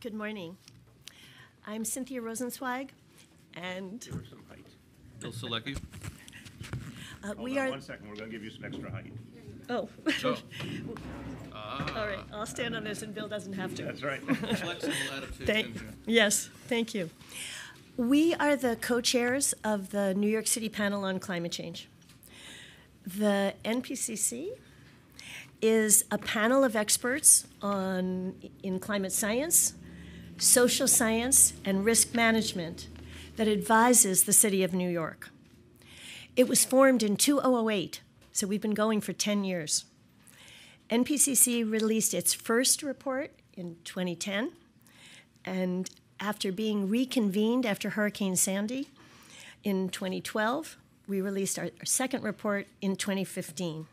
Good morning. I'm Cynthia Rosenzweig, and Give her some height. Bill Selecki. we are. 1 second, we're going to give you some extra height. Oh. Oh. All right, I'll stand on this, and Bill doesn't have to. That's right. Flexible adaptation. Yes, thank you. We are the co-chairs of the New York City Panel on Climate Change. The NPCC is a panel of experts in climate science, social science, and risk management that advises the city of New York. It was formed in 2008, so we've been going for 10 years. NPCC released its first report in 2010, and after being reconvened after Hurricane Sandy in 2012, we released our second report in 2015.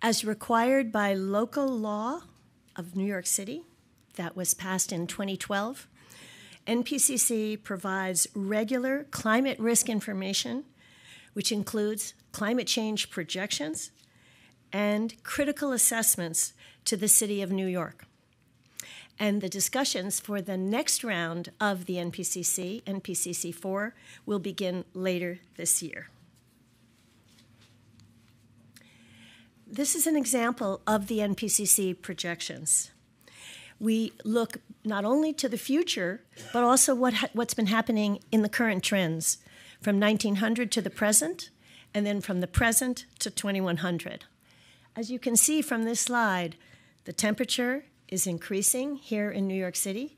As required by local law of New York City, that was passed in 2012, NPCC provides regular climate risk information, which includes climate change projections and critical assessments to the City of New York. And the discussions for the next round of the NPCC, NPCC 4, will begin later this year. This is an example of the NPCC projections. We look not only to the future, but also what's been happening in the current trends, from 1900 to the present, and then from the present to 2100. As you can see from this slide, the temperature is increasing here in New York City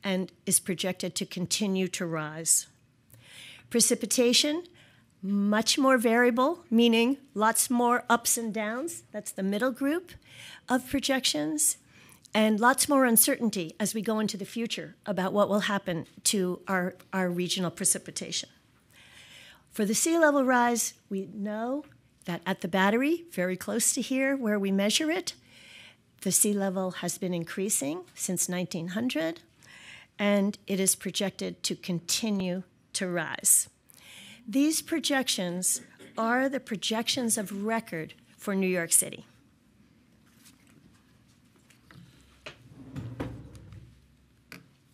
and is projected to continue to rise. Precipitation, much more variable, meaning lots more ups and downs. That's the middle group of projections. And lots more uncertainty as we go into the future about what will happen to our regional precipitation. For the sea level rise, we know that at the Battery, very close to here where we measure it, the sea level has been increasing since 1900, and it is projected to continue to rise. These projections are the projections of record for New York City.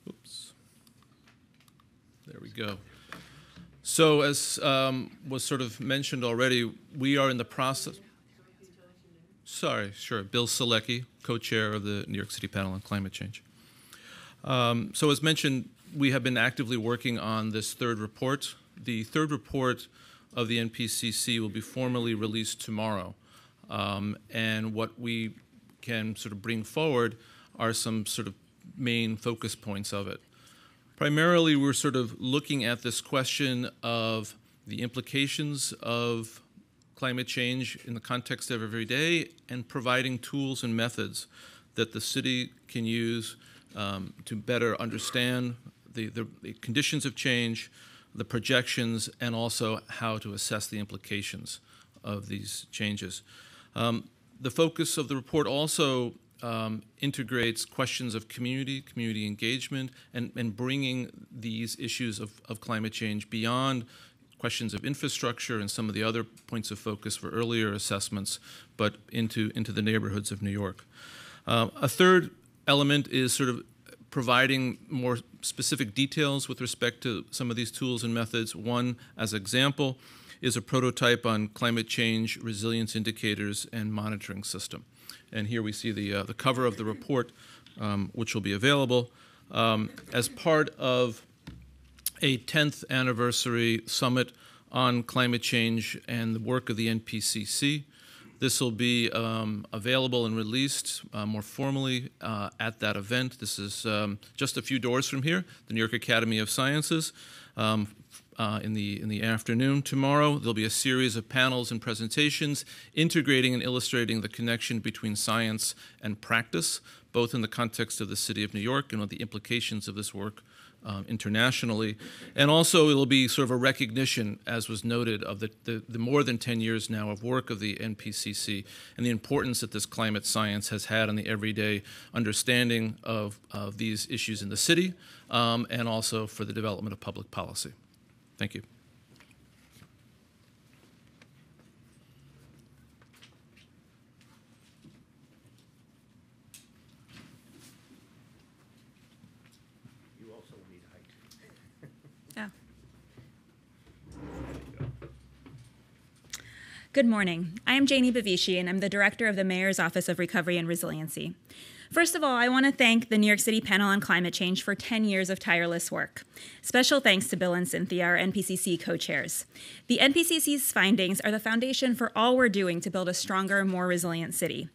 Oops. There we go. So as was sort of mentioned already, we are in the process. Sorry, sure. Bill Selecki, co-chair of the New York City Panel on Climate Change. So as mentioned, we have been actively working on this third report. The third report of the NPCC will be formally released tomorrow. And what we can sort of bring forward are some sort of main focus points of it. Primarily, we're sort of looking at this question of the implications of climate change in the context of every day and providing tools and methods that the city can use to better understand the conditions of change, the projections, and also how to assess the implications of these changes. The focus of the report also integrates questions of community engagement, and bringing these issues of climate change beyond questions of infrastructure and some of the other points of focus for earlier assessments, but into the neighborhoods of New York. A third element is sort of providing more specific details with respect to some of these tools and methods. One, as example, is a prototype on climate change resilience indicators and monitoring system. And here we see the cover of the report, which will be available as part of a 10th anniversary summit on climate change and the work of the NPCC. This will be available and released more formally at that event. This is just a few doors from here, the New York Academy of Sciences. In the afternoon tomorrow, there'll be a series of panels and presentations integrating and illustrating the connection between science and practice, both in the context of the city of New York and what the implications of this work internationally. And also it'll be sort of a recognition, as was noted, of the more than 10 years now of work of the NPCC and the importance that this climate science has had on the everyday understanding of these issues in the city and also for the development of public policy. Thank you. Good morning. I am Janie Bavici, and I'm the Director of the Mayor's Office of Recovery and Resiliency. First of all, I want to thank the New York City Panel on Climate Change for 10 years of tireless work. Special thanks to Bill and Cynthia, our NPCC co-chairs. The NPCC's findings are the foundation for all we're doing to build a stronger, more resilient city.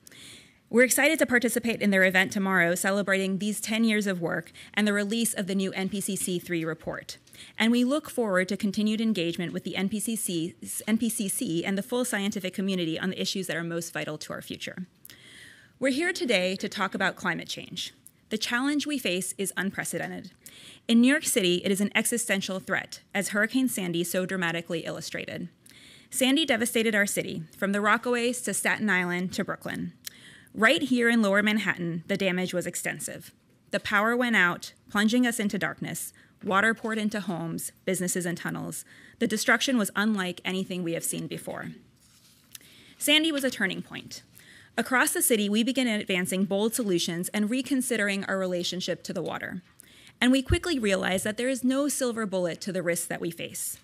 We're excited to participate in their event tomorrow, celebrating these 10 years of work and the release of the new NPCC 3 report. And we look forward to continued engagement with the NPCC and the full scientific community on the issues that are most vital to our future. We're here today to talk about climate change. The challenge we face is unprecedented. In New York City, it is an existential threat, as Hurricane Sandy so dramatically illustrated. Sandy devastated our city, from the Rockaways to Staten Island to Brooklyn. Right here in Lower Manhattan, the damage was extensive. The power went out, plunging us into darkness. Water poured into homes, businesses, and tunnels. The destruction was unlike anything we have seen before. Sandy was a turning point. Across the city, we began advancing bold solutions and reconsidering our relationship to the water. And we quickly realized that there is no silver bullet to the risks that we face.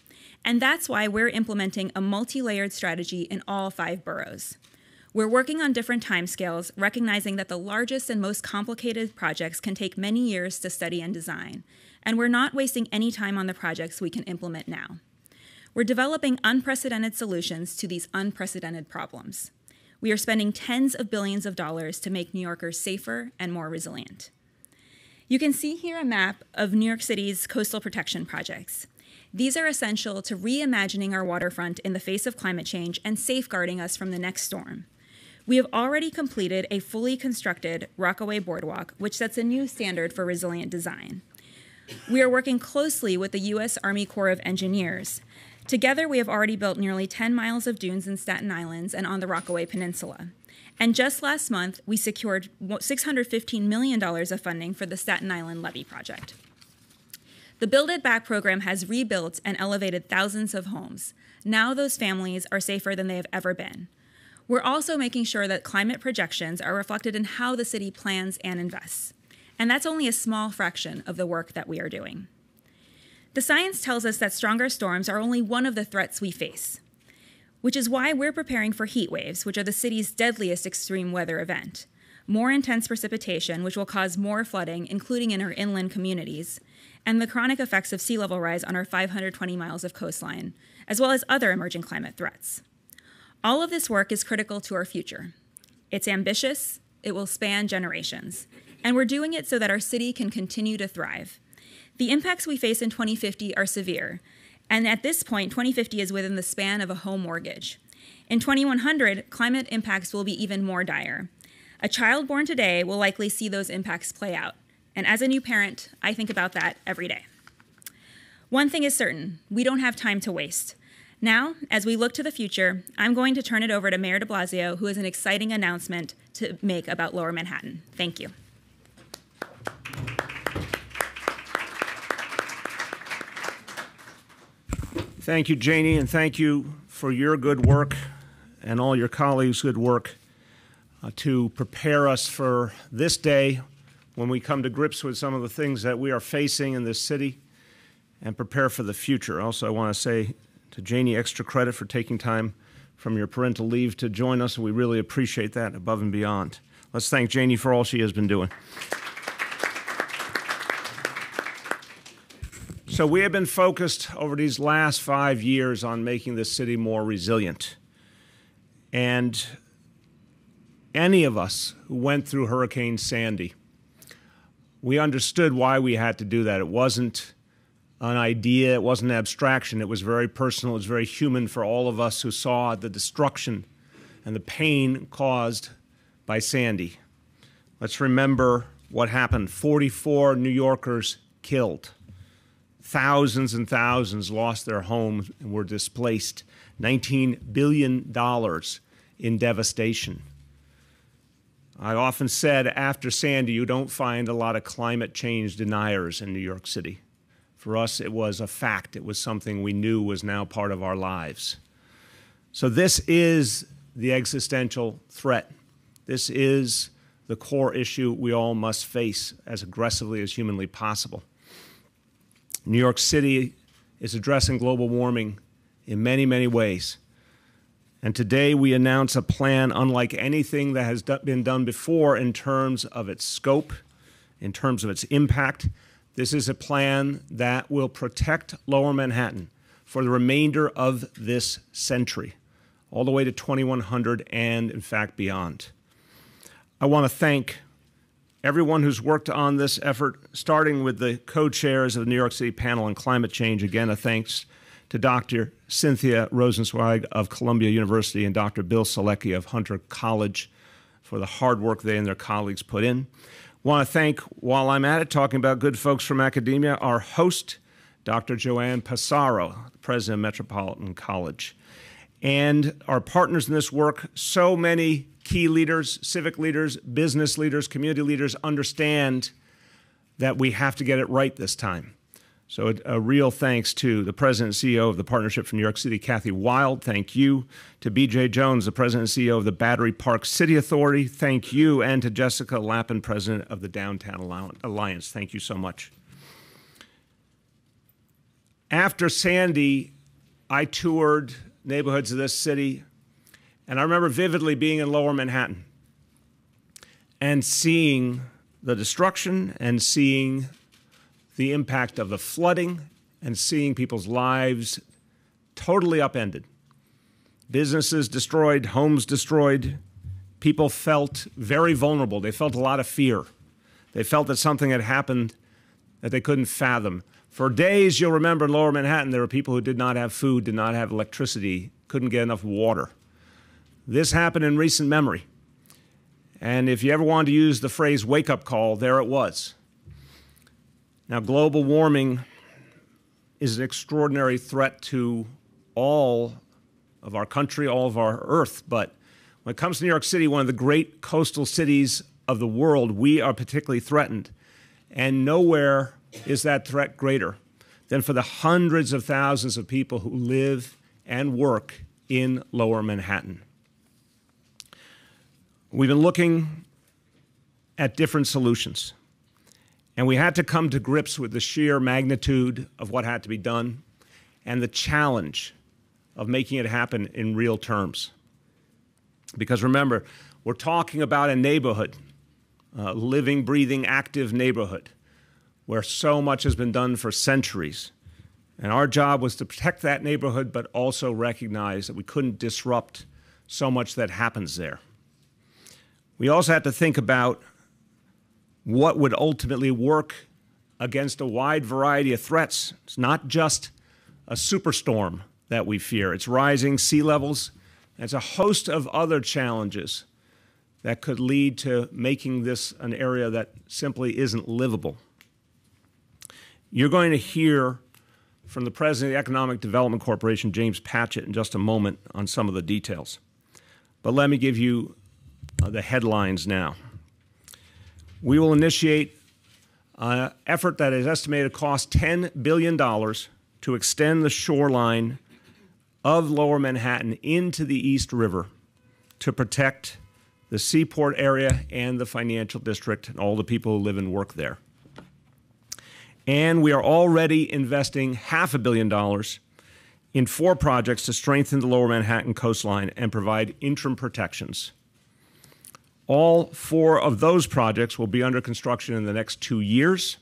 And that's why we're implementing a multi-layered strategy in all 5 boroughs. We're working on different timescales, recognizing that the largest and most complicated projects can take many years to study and design. And we're not wasting any time on the projects we can implement now. We're developing unprecedented solutions to these unprecedented problems. We are spending tens of billions of dollars to make New Yorkers safer and more resilient. You can see here a map of New York City's coastal protection projects. These are essential to reimagining our waterfront in the face of climate change and safeguarding us from the next storm. We have already completed a fully constructed Rockaway Boardwalk, which sets a new standard for resilient design. We are working closely with the U.S. Army Corps of Engineers. Together, we have already built nearly 10 miles of dunes in Staten Island and on the Rockaway Peninsula. And just last month, we secured $615 million of funding for the Staten Island Levee project. The Build It Back program has rebuilt and elevated thousands of homes. Now those families are safer than they have ever been. We're also making sure that climate projections are reflected in how the city plans and invests. And that's only a small fraction of the work that we are doing. The science tells us that stronger storms are only one of the threats we face, which is why we're preparing for heat waves, which are the city's deadliest extreme weather event, more intense precipitation, which will cause more flooding, including in our inland communities, and the chronic effects of sea level rise on our 520 miles of coastline, as well as other emerging climate threats. All of this work is critical to our future. It's ambitious, it will span generations, and we're doing it so that our city can continue to thrive. The impacts we face in 2050 are severe, and at this point, 2050 is within the span of a home mortgage. In 2100, climate impacts will be even more dire. A child born today will likely see those impacts play out, and as a new parent, I think about that every day. One thing is certain, we don't have time to waste. Now, as we look to the future, I'm going to turn it over to Mayor de Blasio, who has an exciting announcement to make about Lower Manhattan. Thank you. Thank you, Janie, and thank you for your good work and all your colleagues' good work to prepare us for this day when we come to grips with some of the things that we are facing in this city and prepare for the future. Also, I want to say to Janie extra credit for taking time from your parental leave to join us, and we really appreciate that above and beyond. Let's thank Janie for all she has been doing. So we have been focused over these last 5 years on making this city more resilient. And any of us who went through Hurricane Sandy, we understood why we had to do that. It wasn't an idea, it wasn't an abstraction, it was very personal, it was very human for all of us who saw the destruction and the pain caused by Sandy. Let's remember what happened. 44 New Yorkers killed. Thousands and thousands lost their homes and were displaced. $19 billion in devastation. I often said after Sandy, you don't find a lot of climate change deniers in New York City. For us, it was a fact. It was something we knew was now part of our lives. So this is the existential threat. This is the core issue we all must face as aggressively as humanly possible. New York City is addressing global warming in many, many ways. And today we announce a plan unlike anything that has been done before in terms of its scope, in terms of its impact. This is a plan that will protect Lower Manhattan for the remainder of this century, all the way to 2100 and, in fact, beyond. I want to thank everyone who's worked on this effort, starting with the co-chairs of the New York City Panel on Climate Change. Again, a thanks to Dr. Cynthia Rosenzweig of Columbia University and Dr. Bill Selecki of Hunter College for the hard work they and their colleagues put in. Want to thank, while I'm at it, talking about good folks from academia, our host, Dr. Joanne Passaro, president of Metropolitan College, and our partners in this work. So many key leaders, civic leaders, business leaders, community leaders understand that we have to get it right this time. So a real thanks to the president and CEO of the Partnership for New York City, Kathy Wild. Thank you. To B.J. Jones, the president and CEO of the Battery Park City Authority. Thank you. And to Jessica Lappin, president of the Downtown Alliance. Thank you so much. After Sandy, I toured neighborhoods of this city, and I remember vividly being in Lower Manhattan and seeing the destruction and seeing the impact of the flooding and seeing people's lives totally upended. Businesses destroyed, homes destroyed. People felt very vulnerable. They felt a lot of fear. They felt that something had happened that they couldn't fathom. For days, you'll remember in Lower Manhattan, there were people who did not have food, did not have electricity, couldn't get enough water. This happened in recent memory. And if you ever wanted to use the phrase wake-up call, there it was. Now, global warming is an extraordinary threat to all of our country, all of our earth. But when it comes to New York City, one of the great coastal cities of the world, we are particularly threatened. And nowhere is that threat greater than for the hundreds of thousands of people who live and work in Lower Manhattan. We've been looking at different solutions. And we had to come to grips with the sheer magnitude of what had to be done and the challenge of making it happen in real terms. Because remember, we're talking about a neighborhood, a living, breathing, active neighborhood where so much has been done for centuries. And our job was to protect that neighborhood, but also recognize that we couldn't disrupt so much that happens there. We also had to think about what would ultimately work against a wide variety of threats. It's not just a superstorm that we fear. It's rising sea levels. And it's a host of other challenges that could lead to making this an area that simply isn't livable. You're going to hear from the president of the Economic Development Corporation, James Patchett, in just a moment on some of the details. But let me give you the headlines now. We will initiate an effort that is estimated to cost $10 billion to extend the shoreline of Lower Manhattan into the East River to protect the seaport area and the financial district and all the people who live and work there. And we are already investing $500 million in 4 projects to strengthen the Lower Manhattan coastline and provide interim protections. All 4 of those projects will be under construction in the next 2 years.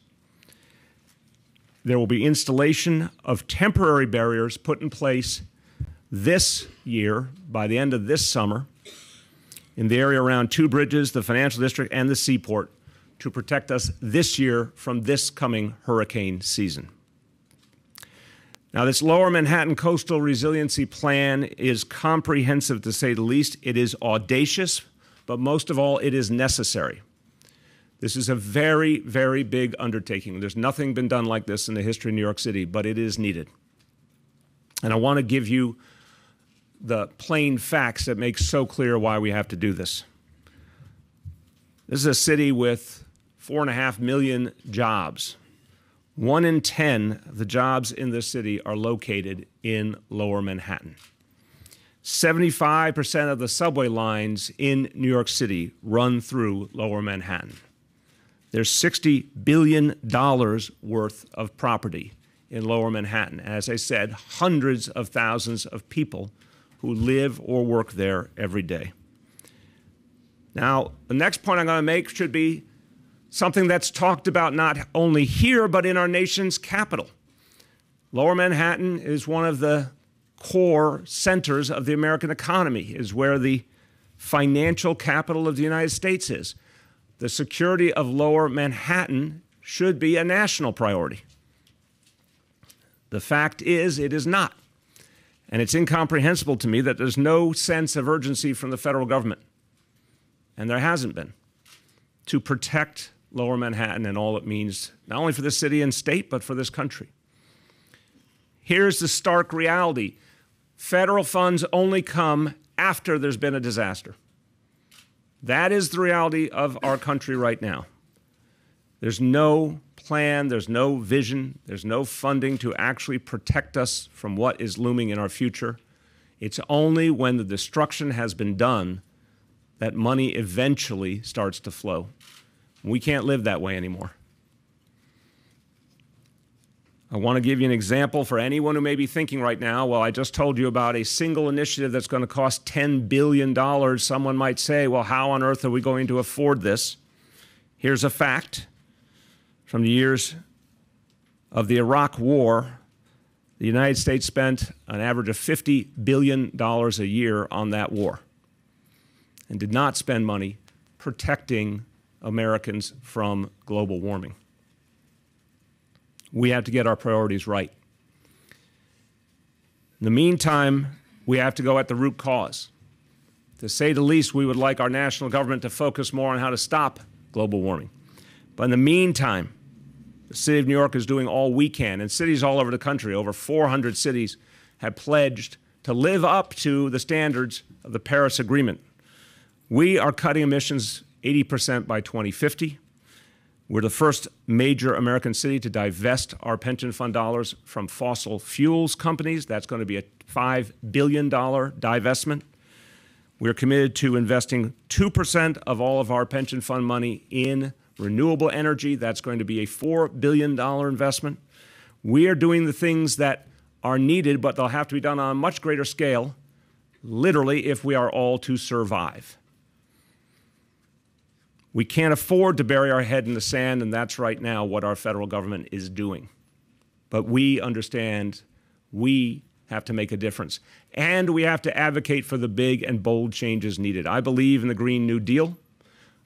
There will be installation of temporary barriers put in place this year, by the end of this summer, in the area around 2 bridges, the financial district, and the seaport to protect us this year from this coming hurricane season. Now, this Lower Manhattan Coastal Resiliency Plan is comprehensive, to say the least. It is audacious, but most of all, it is necessary. This is a very, very big undertaking. There's nothing been done like this in the history of New York City, but it is needed. And I want to give you the plain facts that make so clear why we have to do this. This is a city with 4.5 million jobs. 1 in 10 of the jobs in this city are located in Lower Manhattan. 75% of the subway lines in New York City run through Lower Manhattan. There's $60 billion worth of property in Lower Manhattan. As I said, hundreds of thousands of people who live or work there every day. Now, the next point I'm going to make should be something that's talked about not only here, but in our nation's capital. Lower Manhattan is one of the core centers of the American economy, is where the financial capital of the United States is. The security of Lower Manhattan should be a national priority. The fact is, it is not. And it's incomprehensible to me that there's no sense of urgency from the federal government, and there hasn't been, to protect Lower Manhattan and all it means, not only for this city and state, but for this country. Here's the stark reality. Federal funds only come after there's been a disaster. That is the reality of our country right now. There's no plan, there's no vision, there's no funding to actually protect us from what is looming in our future. It's only when the destruction has been done that money eventually starts to flow. We can't live that way anymore. I want to give you an example for anyone who may be thinking right now, well, I just told you about a single initiative that's going to cost $10 billion. Someone might say, well, how on earth are we going to afford this? Here's a fact. From the years of the Iraq War, the United States spent an average of $50 billion a year on that war and did not spend money protecting Americans from global warming. We have to get our priorities right. In the meantime, we have to go at the root cause. To say the least, we would like our national government to focus more on how to stop global warming. But in the meantime, the city of New York is doing all we can, and cities all over the country, over 400 cities, have pledged to live up to the standards of the Paris Agreement. We are cutting emissions 80% by 2050. We're the first major American city to divest our pension fund dollars from fossil fuels companies. That's going to be a $5 billion divestment. We're committed to investing 2% of all of our pension fund money in renewable energy. That's going to be a $4 billion investment. We are doing the things that are needed, but they'll have to be done on a much greater scale, literally, if we are all to survive. We can't afford to bury our head in the sand, and that's right now what our federal government is doing. But we understand we have to make a difference, and we have to advocate for the big and bold changes needed. I believe in the Green New Deal.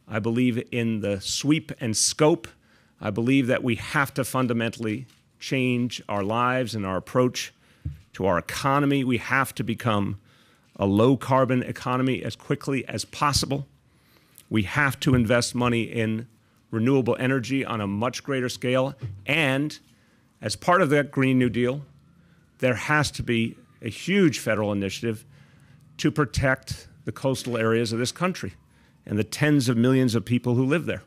I believe in the sweep and scope. I believe that we have to fundamentally change our lives and our approach to our economy. We have to become a low-carbon economy as quickly as possible. We have to invest money in renewable energy on a much greater scale. And as part of that Green New Deal, there has to be a huge federal initiative to protect the coastal areas of this country and the tens of millions of people who live there.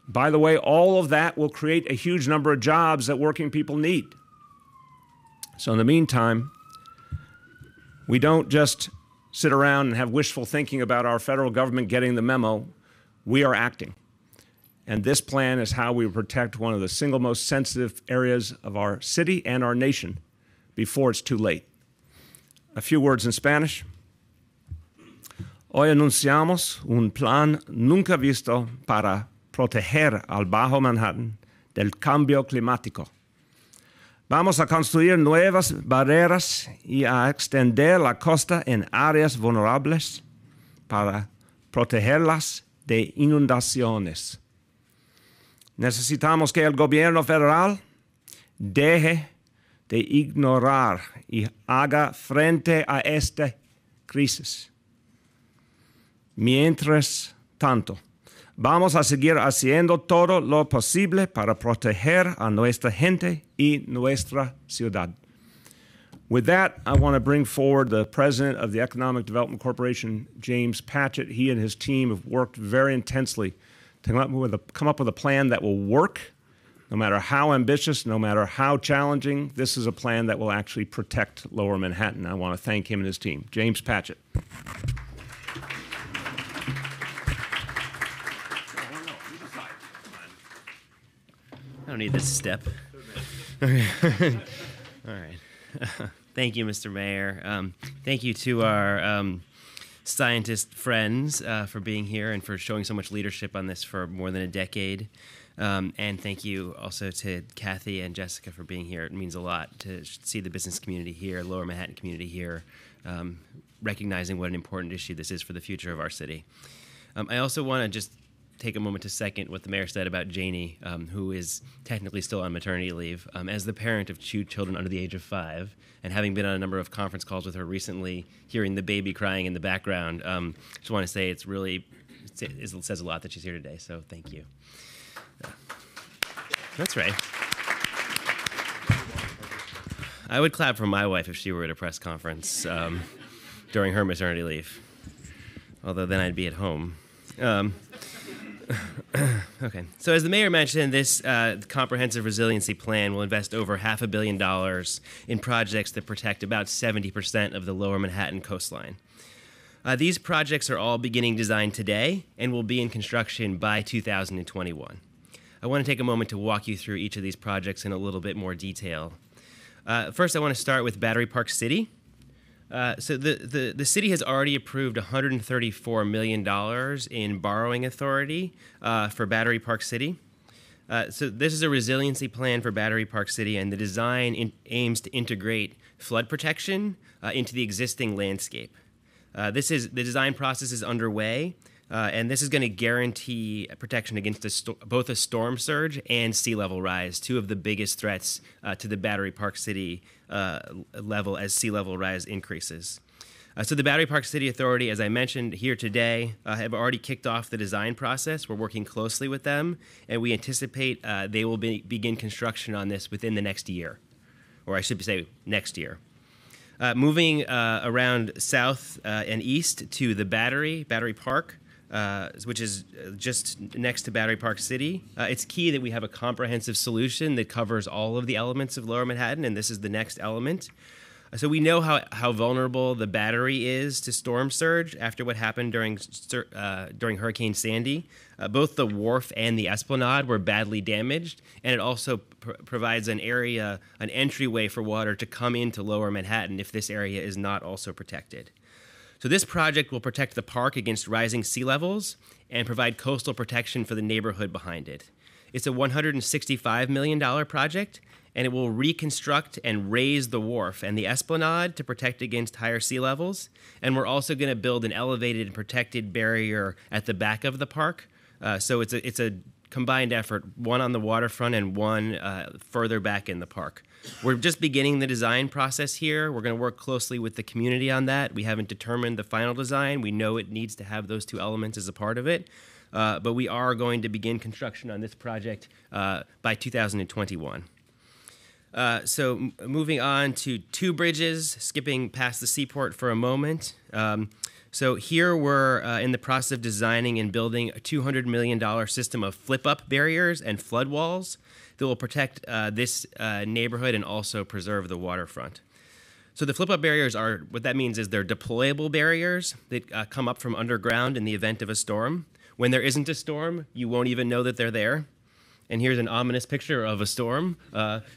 By the way, all of that will create a huge number of jobs that working people need. So in the meantime, we don't just sit around and have wishful thinking about our federal government getting the memo. We are acting. And this plan is how we protect one of the single most sensitive areas of our city and our nation before it's too late. A few words in Spanish. Hoy anunciamos un plan nunca visto para proteger al Bajo Manhattan del cambio climático. Vamos a construir nuevas barreras y a extender la costa en áreas vulnerables para protegerlas de inundaciones. Necesitamos que el gobierno federal deje de ignorar y haga frente a esta crisis. Mientras tanto, vamos a seguir haciendo todo lo posible para proteger a nuestra gente y nuestra ciudad. With that, I want to bring forward the president of the Economic Development Corporation, James Patchett. He and his team have worked very intensely to come up with a plan that will work, no matter how ambitious, no matter how challenging. This is a plan that will actually protect Lower Manhattan. I want to thank him and his team. James Patchett. I don't need this step. Okay. All right. Thank you, Mr. Mayor. Thank you to our scientist friends for being here and for showing so much leadership on this for more than a decade. And thank you also to Kathy and Jessica for being here. It means a lot to see the business community here, Lower Manhattan community here, recognizing what an important issue this is for the future of our city. I also want to just take a moment to second what the mayor said about Janie, who is technically still on maternity leave. As the parent of 2 children under the age of 5, and having been on a number of conference calls with her recently, hearing the baby crying in the background, just want to say it says a lot that she's here today, so thank you. That's right. I would clap for my wife if she were at a press conference during her maternity leave, although then I'd be at home. Okay, so as the mayor mentioned, this comprehensive resiliency plan will invest over $500 million in projects that protect about 70% of the Lower Manhattan coastline. These projects are all beginning design today and will be in construction by 2021. I want to take a moment to walk you through each of these projects in a little bit more detail. First, I want to start with Battery Park City. So the city has already approved $134 million in borrowing authority for Battery Park City. So this is a resiliency plan for Battery Park City, and the design aims to integrate flood protection into the existing landscape. The design process is underway, and this is going to guarantee protection against both a storm surge and sea level rise, 2 of the biggest threats to the Battery Park City level as sea level rise increases. So the Battery Park City Authority, as I mentioned here today, have already kicked off the design process. We're working closely with them, and we anticipate they will begin construction on this within the next year, or I should say next year. Moving around south and east to the Battery Park, which is just next to Battery Park City. It's key that we have a comprehensive solution that covers all of the elements of Lower Manhattan, and this is the next element. So we know how vulnerable the Battery is to storm surge after what happened during Hurricane Sandy. Both the wharf and the esplanade were badly damaged, and it also provides an entryway for water to come into Lower Manhattan if this area is not also protected. So this project will protect the park against rising sea levels and provide coastal protection for the neighborhood behind it. It's a $165 million project, and it will reconstruct and raise the wharf and the esplanade to protect against higher sea levels. And we're also going to build an elevated and protected barrier at the back of the park. So it's a combined effort, one on the waterfront and one further back in the park. We're just beginning the design process here. We're going to work closely with the community on that. We haven't determined the final design. We know it needs to have those 2 elements as a part of it. But we are going to begin construction on this project by 2021. So moving on to 2 bridges, skipping past the seaport for a moment. So here we're in the process of designing and building a $200 million system of flip-up barriers and flood walls that will protect this neighborhood and also preserve the waterfront. So the flip-up barriers what that means is they're deployable barriers that come up from underground in the event of a storm. When there isn't a storm, you won't even know that they're there. And here's an ominous picture of a storm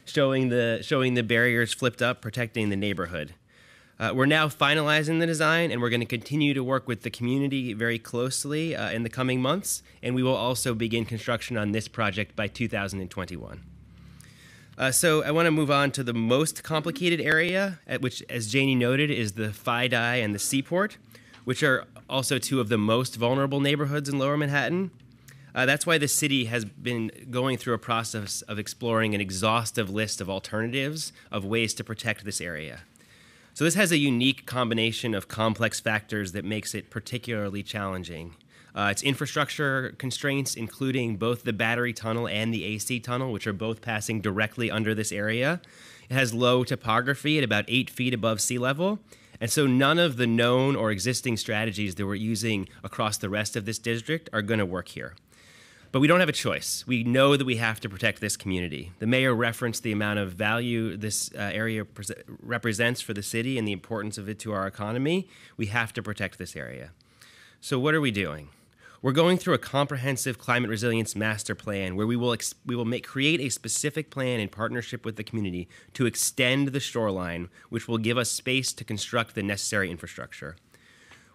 showing the barriers flipped up, protecting the neighborhood. We're now finalizing the design, and we're going to continue to work with the community very closely in the coming months, and we will also begin construction on this project by 2021. So I want to move on to the most complicated area, which, as Janie noted, is the FIDI and the Seaport, which are also 2 of the most vulnerable neighborhoods in Lower Manhattan. That's why the city has been going through a process of exploring an exhaustive list of alternatives of ways to protect this area. So this has a unique combination of complex factors that makes it particularly challenging. It's infrastructure constraints, including both the Battery Tunnel and the AC Tunnel, which are both passing directly under this area. It has low topography at about 8 feet above sea level. And so none of the known or existing strategies that we're using across the rest of this district are going to work here. But we don't have a choice. We know that we have to protect this community. The mayor referenced the amount of value this area represents for the city and the importance of it to our economy. We have to protect this area. So what are we doing? We're going through a comprehensive climate resilience master plan where we will create a specific plan in partnership with the community to extend the shoreline, which will give us space to construct the necessary infrastructure.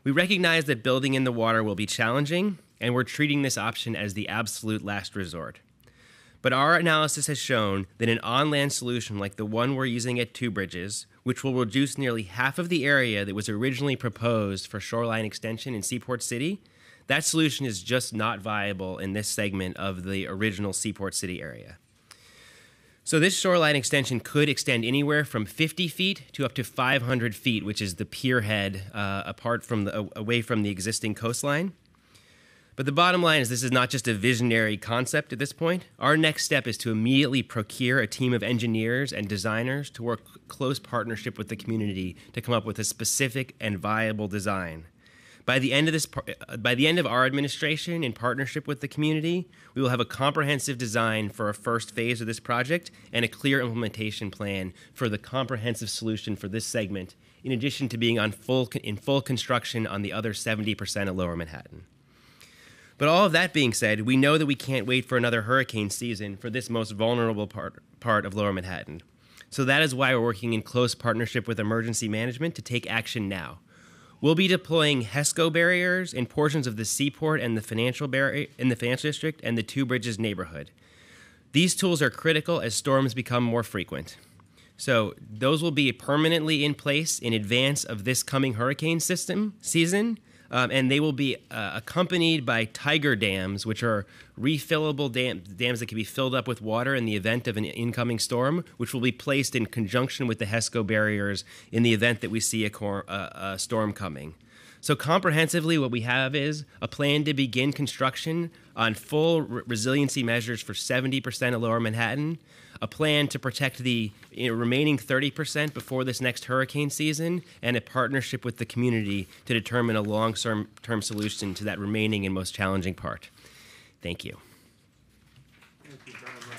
We recognize that building in the water will be challenging, and we're treating this option as the absolute last resort. But our analysis has shown that an on-land solution like the one we're using at Two Bridges, which will reduce nearly half of the area that was originally proposed for Shoreline Extension in Seaport City, that solution is just not viable in this segment of the original Seaport City area. So this shoreline extension could extend anywhere from 50 feet to up to 500 feet, which is the pier head away from the existing coastline. But the bottom line is this is not just a visionary concept at this point. Our next step is to immediately procure a team of engineers and designers to work close partnership with the community to come up with a specific and viable design. By the end of our administration, in partnership with the community, we will have a comprehensive design for a first phase of this project and a clear implementation plan for the comprehensive solution for this segment, in addition to being in full construction on the other 70% of Lower Manhattan. But all of that being said, we know that we can't wait for another hurricane season for this most vulnerable part of Lower Manhattan. So that is why we're working in close partnership with emergency management to take action now. We'll be deploying Hesco Barriers in portions of the Seaport and the financial district and the Two Bridges neighborhood. These tools are critical as storms become more frequent. So those will be permanently in place in advance of this coming hurricane season, and they will be accompanied by tiger dams, which are refillable dams that can be filled up with water in the event of an incoming storm, which will be placed in conjunction with the Hesco Barriers in the event that we see a storm coming. So comprehensively, what we have is a plan to begin construction on full resiliency measures for 70% of Lower Manhattan, a plan to protect the remaining 30% before this next hurricane season, and a partnership with the community to determine a long-term solution to that remaining and most challenging part. Thank you. Thank you very much.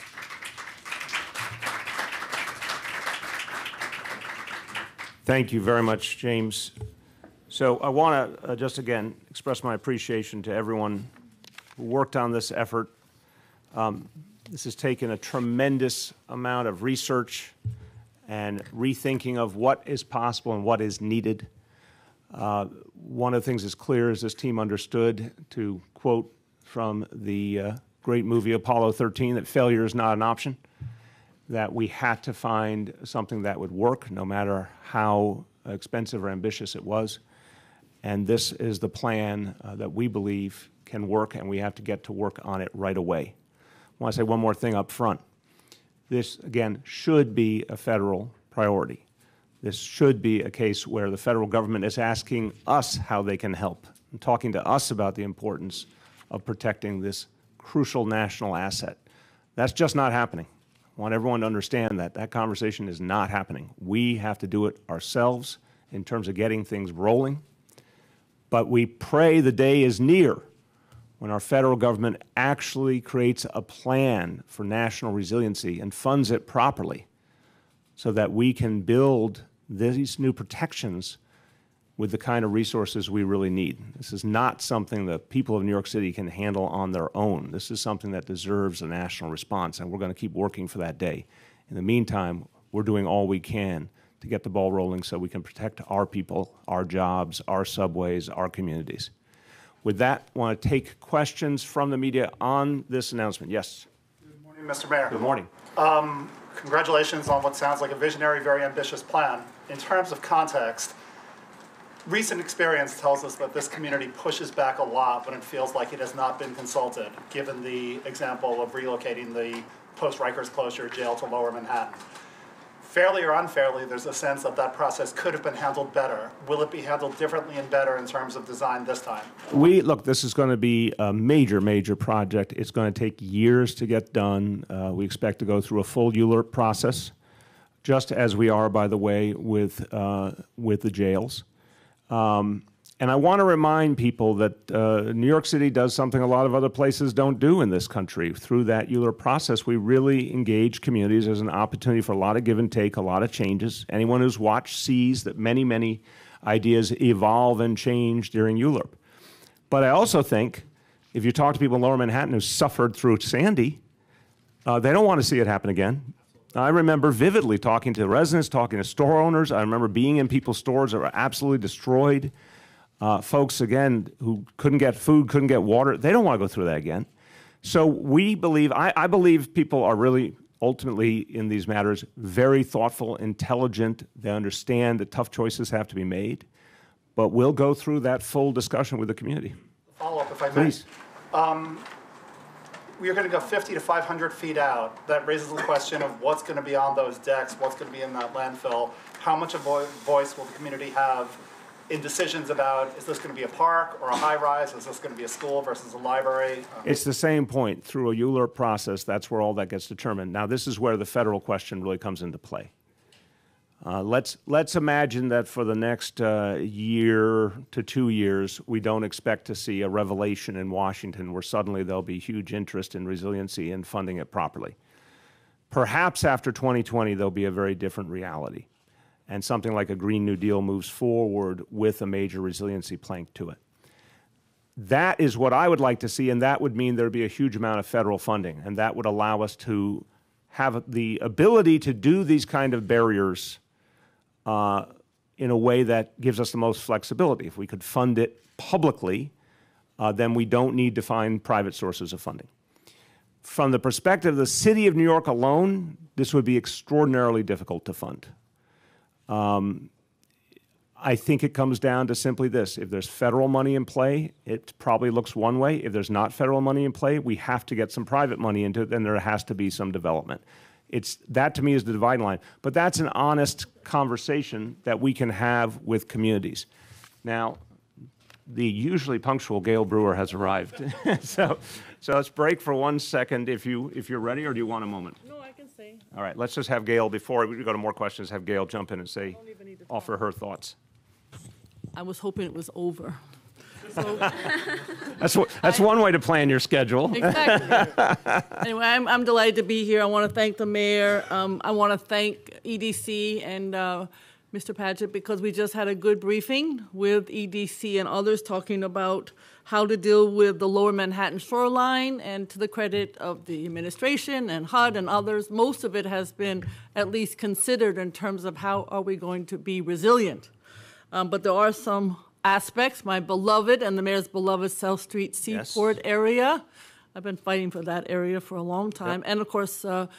Thank you very much, James. So I want to just again express my appreciation to everyone who worked on this effort. This has taken a tremendous amount of research and rethinking of what is possible and what is needed. One of the things that's clear is this team understood, to quote from the great movie Apollo 13, that failure is not an option, that we had to find something that would work no matter how expensive or ambitious it was. And this is the plan that we believe can work, and we have to get to work on it right away. I want to say one more thing up front. This, again, should be a federal priority. This should be a case where the federal government is asking us how they can help and talking to us about the importance of protecting this crucial national asset. That's just not happening. I want everyone to understand that that conversation is not happening. We have to do it ourselves in terms of getting things rolling. But we pray the day is near when our federal government actually creates a plan for national resiliency and funds it properly so that we can build these new protections with the kind of resources we really need. This is not something the people of New York City can handle on their own. This is something that deserves a national response, and we're going to keep working for that day. In the meantime, we're doing all we can to get the ball rolling so we can protect our people, our jobs, our subways, our communities. With that, I want to take questions from the media on this announcement. Yes? Good morning, Mr. Mayor. Good morning. Congratulations on what sounds like a visionary, very ambitious plan. In terms of context, recent experience tells us that this community pushes back a lot when it feels like it has not been consulted, given the example of relocating the post-Rikers closure jail to Lower Manhattan. Fairly or unfairly, there's a sense that that process could have been handled better. Will it be handled differently and better in terms of design this time? Look, this is going to be a major, major project. It's going to take years to get done. We expect to go through a full ULURP process, just as we are, by the way, with the jails. And I want to remind people that New York City does something a lot of other places don't do in this country. Through that ULURP process, we really engage communities. There's an opportunity for a lot of give and take, a lot of changes. Anyone who's watched sees that many, many ideas evolve and change during ULURP. But I also think If you talk to people in Lower Manhattan who suffered through Sandy, they don't want to see it happen again. I remember vividly talking to residents, talking to store owners. I remember being in people's stores that were absolutely destroyed. Folks, again, who couldn't get food, couldn't get water, they don't want to go through that again. So we believe, I believe people are really ultimately in these matters very thoughtful, intelligent. They understand that tough choices have to be made. But we'll go through that full discussion with the community. Follow-up, if I may. Please. We're going to go 50 to 500 feet out. That raises the question of what's going to be on those decks, what's going to be in that landfill, how much of a voice will the community have in decisions about, is this going to be a park or a high-rise? Is this going to be a school versus a library? It's the same point. Through a ULURP process, that's where all that gets determined. Now, this is where the federal question really comes into play. Let's imagine that for the next year to 2 years, we don't expect to see a revelation in Washington where suddenly there'll be huge interest in resiliency and funding it properly. Perhaps after 2020, there'll be a very different reality, and something like a Green New Deal moves forward with a major resiliency plank to it. That is what I would like to see, and that would mean there'd be a huge amount of federal funding, and that would allow us to have the ability to do these kind of barriers in a way that gives us the most flexibility. If we could fund it publicly, then we don't need to find private sources of funding. From the perspective of the city of New York alone, this would be extraordinarily difficult to fund. I think it comes down to simply this. If there's federal money in play, it probably looks one way. If there's not federal money in play, we have to get some private money into it, then there has to be some development. That to me is the dividing line. But that's an honest conversation that we can have with communities. Now, the usually punctual Gail Brewer has arrived. so let's break for 1 second if you're ready, or do you want a moment? No, I can say. All right, let's just have Gail, before we go to more questions, have Gail jump in and say, offer her thoughts. I was hoping it was over. So, that's one way to plan your schedule. exactly. Anyway, I'm delighted to be here. I want to thank the mayor. I want to thank EDC and Mr. Padgett, because we just had a good briefing with EDC and others talking about how to deal with the Lower Manhattan shoreline, and to the credit of the administration and HUD and others, most of it has been at least considered in terms of how are we going to be resilient. But there are some aspects, my beloved and the mayor's beloved South Street Seaport area. I've been fighting for that area for a long time. Yep. And of course, the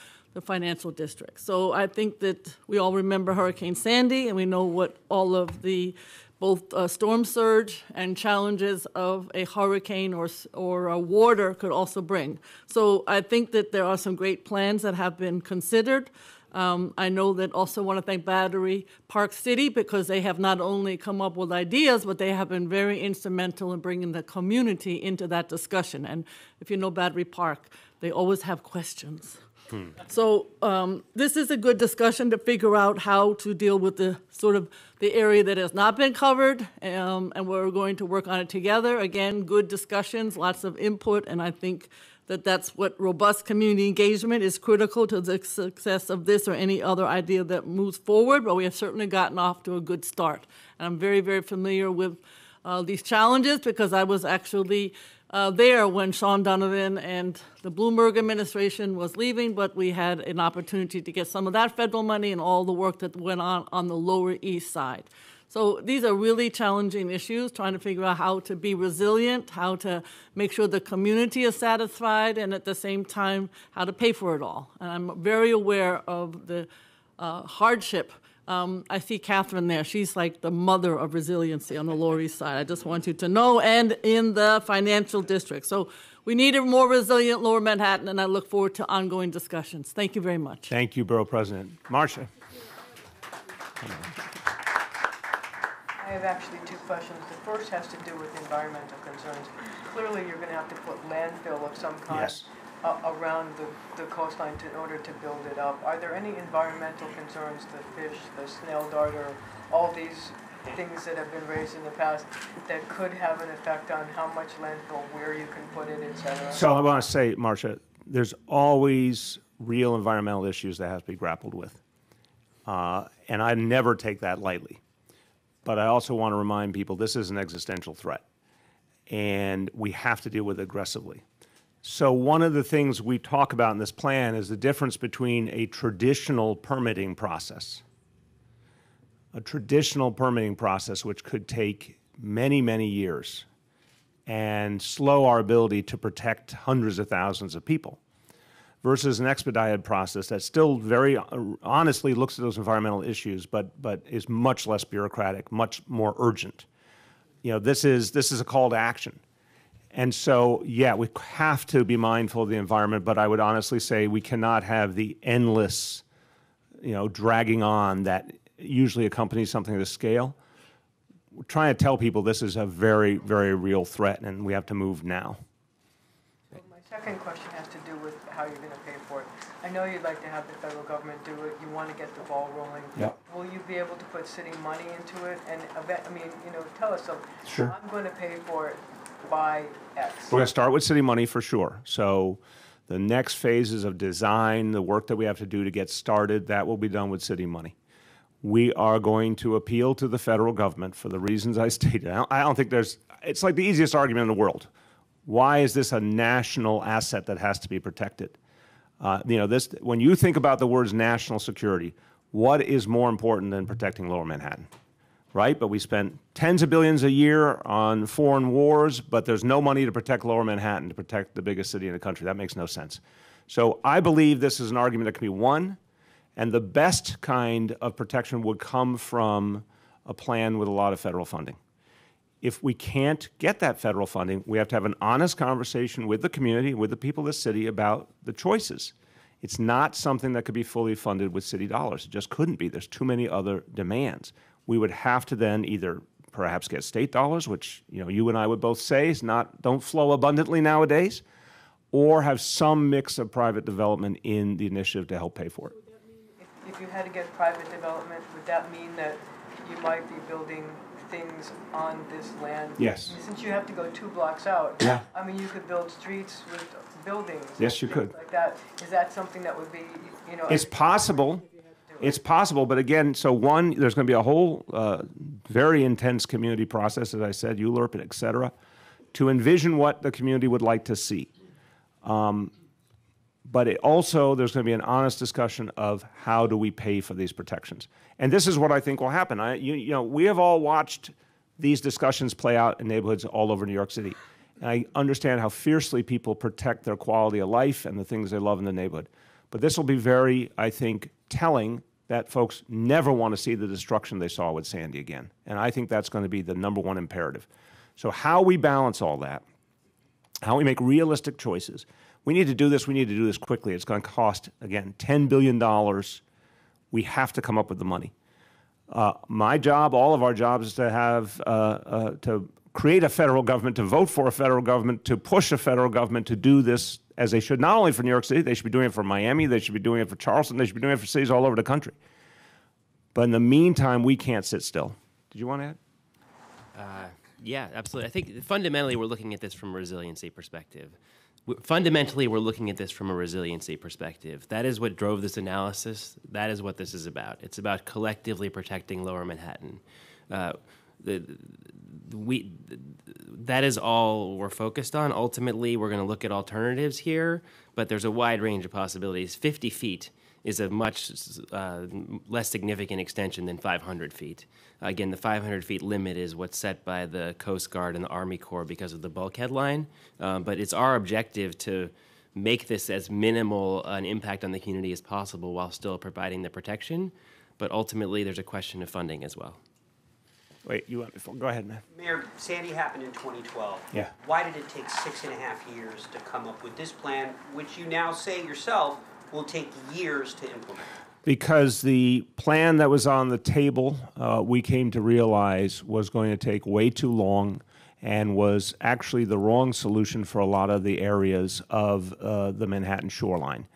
financial district. So I think that we all remember Hurricane Sandy, and we know what all of the both storm surge and challenges of a hurricane or a water could also bring. So I think that there are some great plans that have been considered. I know that also want to thank Battery Park City, because they have not only come up with ideas, but they have been very instrumental in bringing the community into that discussion. And if you know Battery Park, they always have questions. So this is a good discussion to figure out how to deal with the sort of the area that has not been covered, and we're going to work on it together. Again, good discussions, lots of input, and I think that's what robust community engagement is critical to the success of this or any other idea that moves forward, but we have certainly gotten off to a good start. And I'm very, very familiar with these challenges, because I was actually there when Sean Donovan and the Bloomberg administration was leaving, but we had an opportunity to get some of that federal money and all the work that went on the Lower East Side. So these are really challenging issues, trying to figure out how to be resilient, how to make sure the community is satisfied, and at the same time, how to pay for it all. And I'm very aware of the hardship. I see Catherine there. She's like the mother of resiliency on the Lower East Side. I just want you to know, and in the financial district. So we need a more resilient Lower Manhattan, and I look forward to ongoing discussions. Thank you very much. Thank you, Borough President. Marcia. I have actually two questions. The first has to do with environmental concerns. Clearly, you're going to have to put landfill of some kind around the coastline in order to build it up. Are there any environmental concerns, the fish, the snail darter, all these things that have been raised in the past that could have an effect on how much landfill, where you can put it, et cetera? So I want to say, Marcia, there's always real environmental issues that have to be grappled with. And I never take that lightly. But I also want to remind people this is an existential threat. and we have to deal with it aggressively. So one of the things we talk about in this plan is the difference between a traditional permitting process, which could take many, many years and slow our ability to protect hundreds of thousands of people, versus an expedited process that still very honestly looks at those environmental issues, but is much less bureaucratic, much more urgent. You know, this is a call to action. And so, yeah, we have to be mindful of the environment, but I would honestly say we cannot have the endless, dragging on that usually accompanies something of this scale. We're trying to tell people this is a very, very real threat, and we have to move now. My second question has to do with how you're going to pay for it. I know you'd like to have the federal government do it. You want to get the ball rolling. Yep. Will you be able to put city money into it? And tell us something. Sure. I'm going to pay for it by X. We're going to start with city money for sure. So the next phases of design, the work that we have to do to get started, that will be done with city money. We are going to appeal to the federal government for the reasons I stated. I don't think it's like the easiest argument in the world. Why is this a national asset that has to be protected? When you think about the words national security, what is more important than protecting Lower Manhattan, right? But we spend tens of billions a year on foreign wars, but there's no money to protect Lower Manhattan, to protect the biggest city in the country. That makes no sense. So I believe this is an argument that can be won, and the best kind of protection would come from a plan with a lot of federal funding. If we can't get that federal funding, we have to have an honest conversation with the community, with the people of the city about the choices. It's not something that could be fully funded with city dollars. It just couldn't be. There's too many other demands. We would have to then either perhaps get state dollars, which you and I would both say don't flow abundantly nowadays, or have some mix of private development in the initiative to help pay for it. If you had to get private development, would that mean that you might be building things on this land? Yes. Since you have to go 2 blocks out, yeah. I mean, you could build streets with buildings. Yes, you could. Like that. Is that something that would be, It's possible. It's possible, but again, so one, there's going to be a whole very intense community process, as I said, ULURP, et cetera, to envision what the community would like to see. But also, there's going to be an honest discussion of how do we pay for these protections. And this is what I think will happen. We have all watched these discussions play out in neighborhoods all over New York City. And I understand how fiercely people protect their quality of life and the things they love in the neighborhood. But this will be very, I think, telling that folks never want to see the destruction they saw with Sandy again. And I think that's going to be the #1 imperative. So how we balance all that, how we make realistic choices. We need to do this quickly. It's going to cost, again, $10 billion. We have to come up with the money. My job, all of our jobs, is to have, to create a federal government, to vote for a federal government, to push a federal government to do this as they should, not only for New York City, they should be doing it for Miami, they should be doing it for Charleston, they should be doing it for cities all over the country. But in the meantime, we can't sit still. Did you want to add? Yeah, absolutely. I think fundamentally we're looking at this from a resiliency perspective. Fundamentally, we're looking at this from a resiliency perspective. That is what drove this analysis. That is what this is about. It's about collectively protecting Lower Manhattan. That is all we're focused on. Ultimately, we're going to look at alternatives here, but there's a wide range of possibilities. 50 feet is a much less significant extension than 500 feet. Again, the 500 feet limit is what's set by the Coast Guard and the Army Corps because of the bulkhead line. But it's our objective to make this as minimal an impact on the community as possible while still providing the protection. But ultimately, there's a question of funding as well. Wait, go ahead, man. Mayor, Sandy happened in 2012. Yeah. Why did it take 6.5 years to come up with this plan, which you now say yourself will take years to implement? Because the plan that was on the table, we came to realize was going to take way too long and was actually the wrong solution for a lot of the areas of the Manhattan shoreline.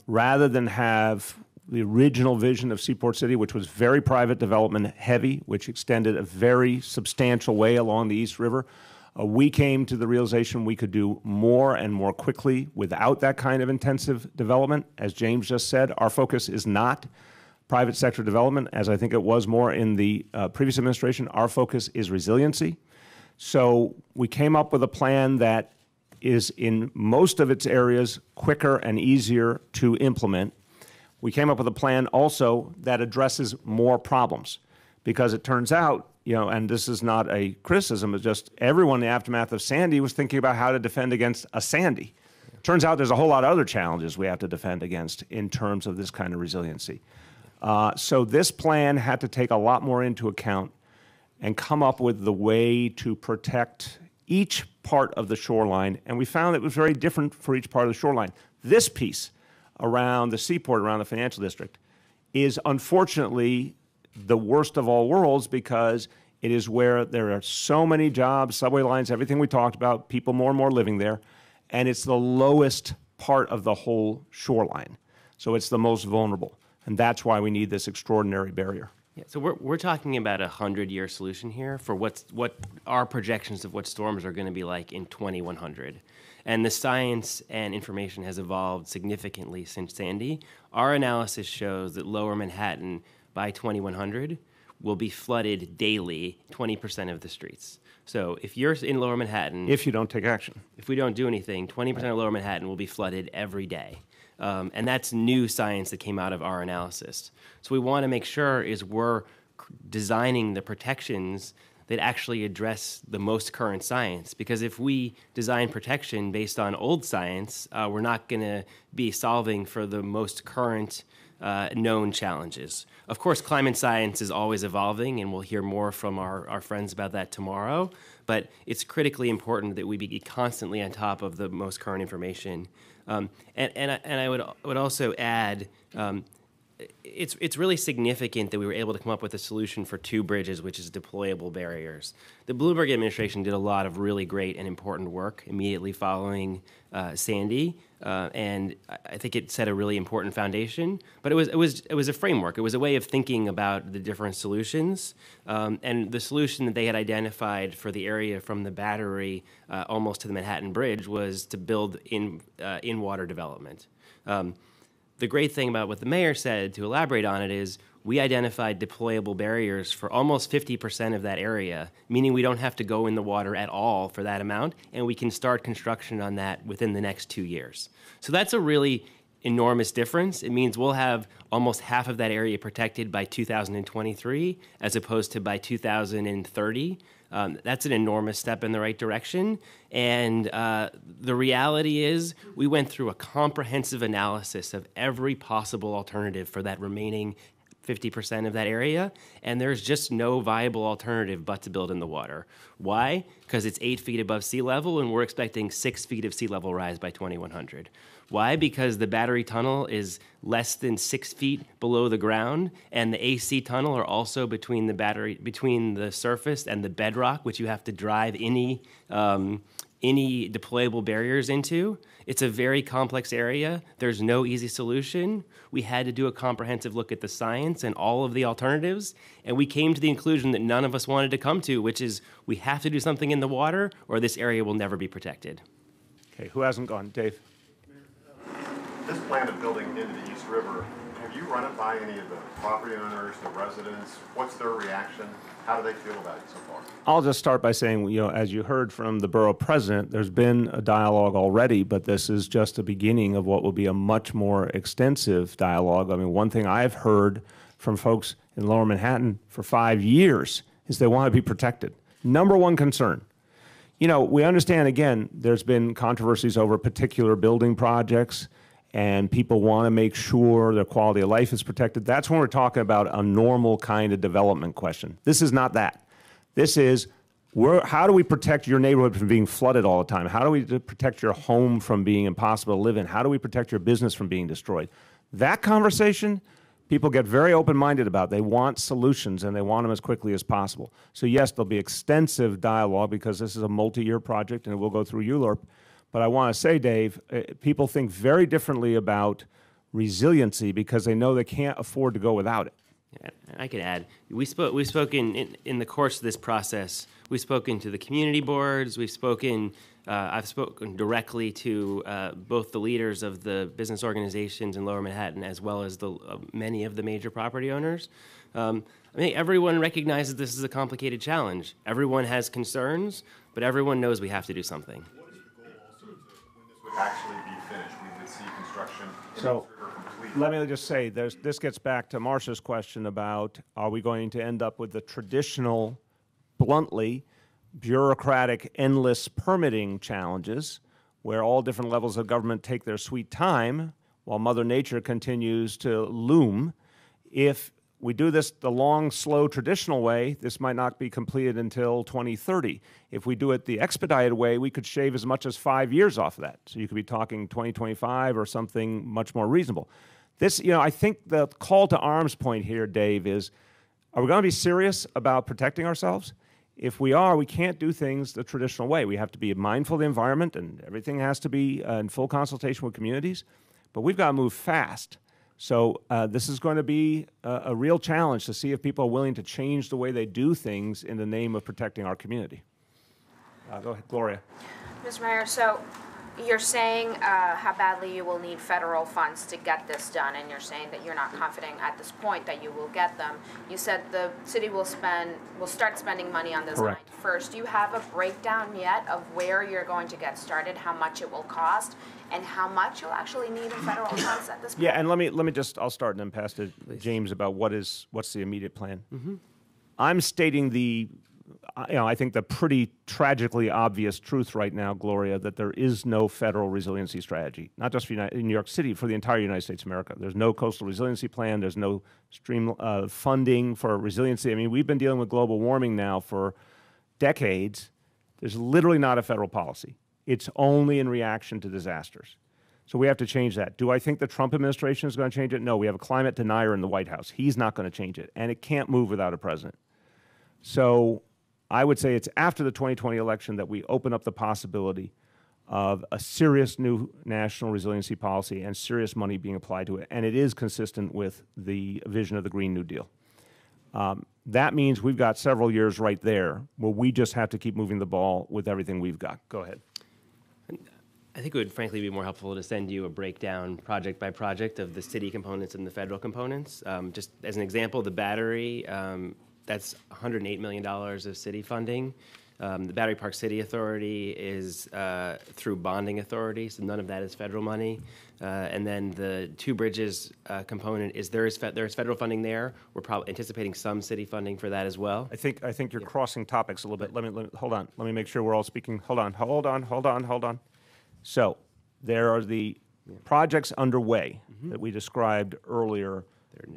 Rather than have the original vision of Seaport City, which was very private development heavy, which extended a very substantial way along the East River, we came to the realization we could do more and more quickly without that kind of intensive development. As James just said, our focus is not private sector development, as I think it was more in the previous administration. Our focus is resiliency. So we came up with a plan that is in most of its areas quicker and easier to implement. We came up with a plan also that addresses more problems, because it turns out, and this is not a criticism, it's just everyone in the aftermath of Sandy was thinking about how to defend against a Sandy. Turns out there's a whole lot of other challenges we have to defend against in terms of this kind of resiliency. So this plan had to take a lot more into account and come up with the way to protect each part of the shoreline, and we found it was very different for each part of the shoreline. This piece around the seaport, around the financial district, is unfortunately the worst of all worlds, because it is where there are so many jobs, subway lines, everything we talked about, people more and more living there, and it's the lowest part of the whole shoreline. So it's the most vulnerable, and that's why we need this extraordinary barrier. Yeah, so we're talking about a 100-year solution here for what our projections of what storms are going to be like in 2100. And the science and information has evolved significantly since Sandy. Our analysis shows that Lower Manhattan by 2100 will be flooded daily, 20% of the streets. So if you're in Lower Manhattan... If you don't take action. If we don't do anything, 20% of Lower Manhattan will be flooded every day. And that's new science that came out of our analysis. So we want to make sure is we're designing the protections that actually address the most current science. Because if we design protection based on old science, we're not going to be solving for the most current known challenges. Of course, climate science is always evolving, and we'll hear more from our friends about that tomorrow. But it's critically important that we be constantly on top of the most current information. And I would also add, it's really significant that we were able to come up with a solution for two bridges, which is deployable barriers. The Bloomberg administration did a lot of really great and important work immediately following Sandy, and I think it set a really important foundation. But it was a framework. It was a way of thinking about the different solutions, and the solution that they had identified for the area from the Battery almost to the Manhattan Bridge was to build in water development. The great thing about what the mayor said, to elaborate on it, is we identified deployable barriers for almost 50% of that area, meaning we don't have to go in the water at all for that amount, and we can start construction on that within the next 2 years. So that's a really enormous difference. It means we'll have almost half of that area protected by 2023 as opposed to by 2030. That's an enormous step in the right direction. And the reality is we went through a comprehensive analysis of every possible alternative for that remaining 50% of that area, and there's just no viable alternative but to build in the water. Why? Because it's 8 feet above sea level, and we're expecting 6 feet of sea level rise by 2100. Why? Because the Battery Tunnel is less than 6 feet below the ground, and the AC tunnel are also between the surface and the bedrock, which you have to drive any deployable barriers into. It's a very complex area. There's no easy solution. We had to do a comprehensive look at the science and all of the alternatives, and we came to the conclusion that none of us wanted to come to, which is we have to do something in the water or this area will never be protected. Okay, who hasn't gone? Dave? This plan of building into the East River, have you run it by any of the property owners, the residents? What's their reaction? How do they feel about it so far? I'll just start by saying, as you heard from the borough president, there's been a dialogue already, but this is just the beginning of what will be a much more extensive dialogue. I mean, one thing I've heard from folks in Lower Manhattan for 5 years is they want to be protected. Number one concern. We understand, again, there's been controversies over particular building projects, and people want to make sure their quality of life is protected. That's when we're talking about a normal kind of development question. This is not that. This is, how do we protect your neighborhood from being flooded all the time? How do we protect your home from being impossible to live in? How do we protect your business from being destroyed? That conversation, people get very open-minded about. They want solutions, and they want them as quickly as possible. So yes, there'll be extensive dialogue because this is a multi-year project, and it will go through ULURP. But I want to say, Dave, people think very differently about resiliency because they know they can't afford to go without it. Yeah, I could add, we've spoken in the course of this process, we've spoken to the community boards, I've spoken directly to both the leaders of the business organizations in Lower Manhattan as well as many of the major property owners. I think everyone recognizes this is a complicated challenge. Everyone has concerns, but everyone knows we have to do something. What is the goal also to when this would actually be finished? We would see construction So complete. let me just say, this gets back to Marcia's question about, are we going to end up with the traditional, bluntly, bureaucratic, endless permitting challenges where all different levels of government take their sweet time while Mother Nature continues to loom? If we do this the long, slow, traditional way, this might not be completed until 2030. If we do it the expedited way, we could shave as much as 5 years off of that. So you could be talking 2025 or something much more reasonable. This, I think the call to arms point here, Dave, is, are we going to be serious about protecting ourselves? If we are, we can't do things the traditional way. We have to be mindful of the environment, and everything has to be in full consultation with communities. But we've got to move fast. So this is going to be a real challenge to see if people are willing to change the way they do things in the name of protecting our community. Go ahead, Gloria. Mr. Mayor, so you're saying how badly you will need federal funds to get this done, and you're saying that you're not confident at this point that you will get them. You said the city will start spending money on design first. Do you have a breakdown yet of where you're going to get started, how much it will cost, and how much you'll actually need in federal funds at this point? Yeah, and let me just, I'll start and then pass to James about what's the immediate plan. I'm stating I think the pretty tragically obvious truth right now, Gloria, that there is no federal resiliency strategy, not just for New York City, for the entire United States of America. There's no coastal resiliency plan. There's no stream funding for resiliency. I mean, we've been dealing with global warming now for decades. There's literally not a federal policy. It's only in reaction to disasters. So we have to change that. Do I think the Trump administration is going to change it? No, we have a climate denier in the White House. He's not going to change it, and it can't move without a president. So I would say it's after the 2020 election that we open up the possibility of a serious new national resiliency policy and serious money being applied to it, and it is consistent with the vision of the Green New Deal. That means we've got several years right there where we just have to keep moving the ball with everything we've got. Go ahead. I think it would frankly be more helpful to send you a breakdown project by project of the city components and the federal components. Just as an example, the battery, that's $108 million of city funding. The Battery Park City Authority is through bonding authority, so none of that is federal money. And then the Two Bridges component is there is federal funding there. We're probably anticipating some city funding for that as well. I think you're crossing topics a little bit. Let me hold on. Let me make sure we're all speaking. Hold on. So there are the projects underway that we described earlier: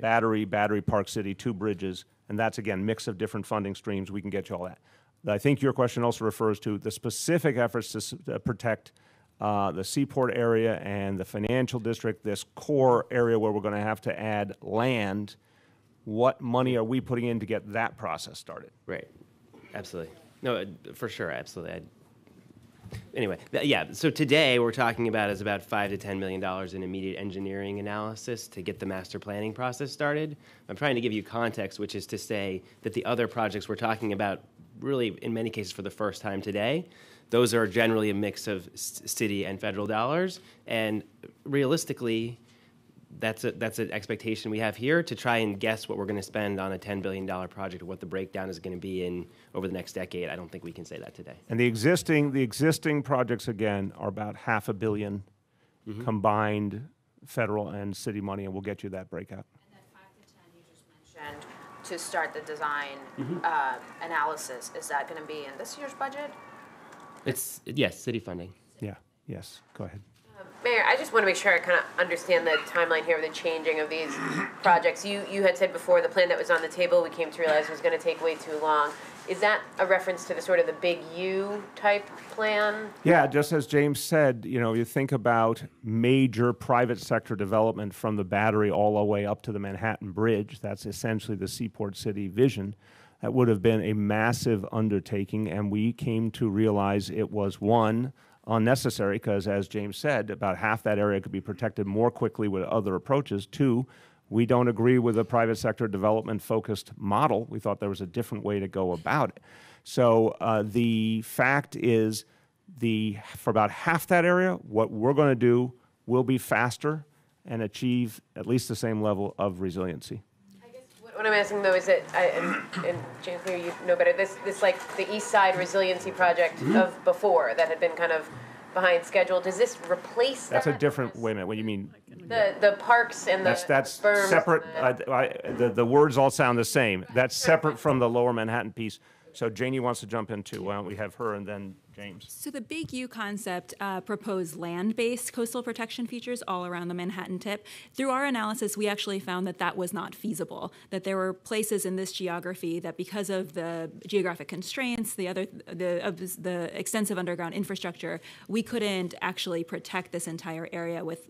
Battery Park City, Two Bridges. And that's, again, mix of different funding streams. We can get you all that. I think your question also refers to the specific efforts to protect the seaport area and the financial district, this core area where we're going to have to add land. What money are we putting in to get that process started? Right. Absolutely. No, for sure. Absolutely. Anyway, so today we're talking about about $5 to $10 million in immediate engineering analysis to get the master planning process started. I'm trying to give you context, which is to say that the other projects we're talking about, really in many cases for the first time today, those are generally a mix of city and federal dollars. And realistically, that's an expectation we have here to try and guess what we're going to spend on a $10 billion project or what the breakdown is going to be in over the next decade. I don't think we can say that today. And the existing projects, again, are about $500 million combined federal and city money, and we'll get you that breakout. And that 5 to 10 you just mentioned to start the design analysis, is that going to be in this year's budget? Yes, city funding. Yeah, yes, go ahead. Mayor, I just want to make sure I kind of understand the timeline here of the changing of these projects. You had said before the plan that was on the table, we came to realize was going to take way too long. Is that a reference to the sort of the big U type plan? Yeah, just as James said, you think about major private sector development from the Battery all the way up to the Manhattan Bridge. That's essentially the Seaport City vision. That would have been a massive undertaking, and we came to realize it was, one, unnecessary because, as James said, about half that area could be protected more quickly with other approaches. Two, we don't agree with a private sector development-focused model. We thought there was a different way to go about it. So the fact is, for about half that area, what we're going to do will be faster and achieve at least the same level of resiliency. I guess what What I'm asking though is that, and James, here you know better, this like the East Side Resiliency Project of before that had been kind of behind schedule, does this replace that? That's a different, wait a minute, what do you mean? The parks and the That's berms separate, and the words all sound the same. That's separate from the Lower Manhattan piece. So Janie wants to jump in too. Why don't we have her and then James? So the Big U concept proposed land-based coastal protection features all around the Manhattan tip. Through our analysis, we actually found that that was not feasible, that there were places in this geography that because of the geographic constraints, the extensive underground infrastructure, we couldn't actually protect this entire area with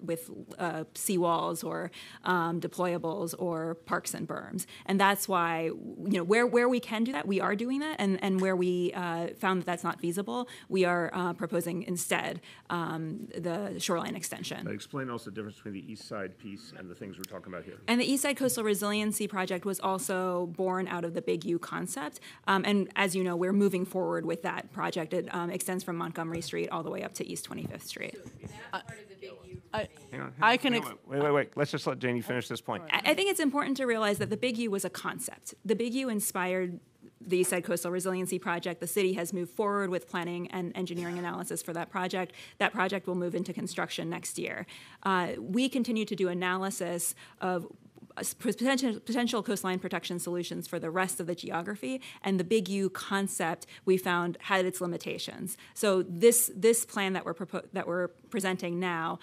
seawalls or deployables or parks and berms. And that's why, where we can do that, we are doing that, and where we found that that's not feasible, we are proposing instead the Shoreline Extension. But explain also the difference between the East Side piece and the things we're talking about here. And the East Side Coastal Resiliency Project was also born out of the Big U concept. And as you know, we're moving forward with that project. It extends from Montgomery Street all the way up to East 25th Street. Wait. Let's just let Janie finish this point. I think it's important to realize that the Big U was a concept. The Big U inspired the East Side Coastal Resiliency Project. The city has moved forward with planning and engineering analysis for that project. That project will move into construction next year. We continue to do analysis of potential coastline protection solutions for the rest of the geography, and the Big U concept we found had its limitations. So this plan that we're presenting now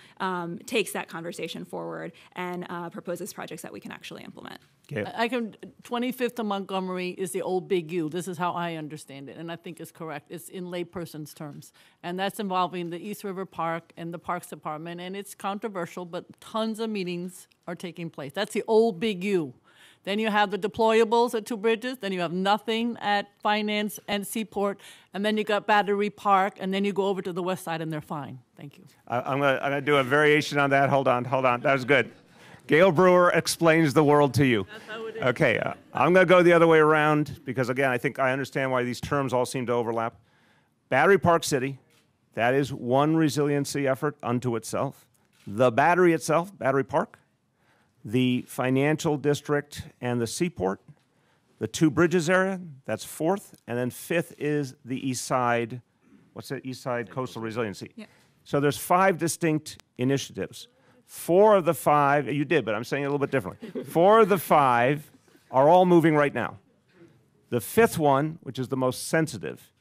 takes that conversation forward and proposes projects that we can actually implement. Okay. 25th of Montgomery is the old Big U. This is how I understand it, and I think it's correct. It's in layperson's terms, and that's involving the East River Park and the Parks Department, and it's controversial, but tons of meetings are taking place. That's the old Big U. Then you have the deployables at Two Bridges, then you have nothing at Finance and Seaport, and then you got Battery Park, and then you go over to the west side, and they're fine. Thank you. I'm gonna do a variation on that. Hold on. That was good. Gail Brewer explains the world to you. That's how it is. Okay, I'm going to go the other way around because, again, I think I understand why these terms all seem to overlap. Battery Park City, that is one resiliency effort unto itself. The battery itself, Battery Park, the financial district and the seaport, the Two Bridges area, that's fourth, and then fifth is the East Side, what's it, East Side Coastal Resiliency. Yeah. So there's 5 distinct initiatives. 4 of the 5, you did, but I'm saying it a little bit differently. 4 of the 5 are all moving right now. The 5th one, which is the most sensitive,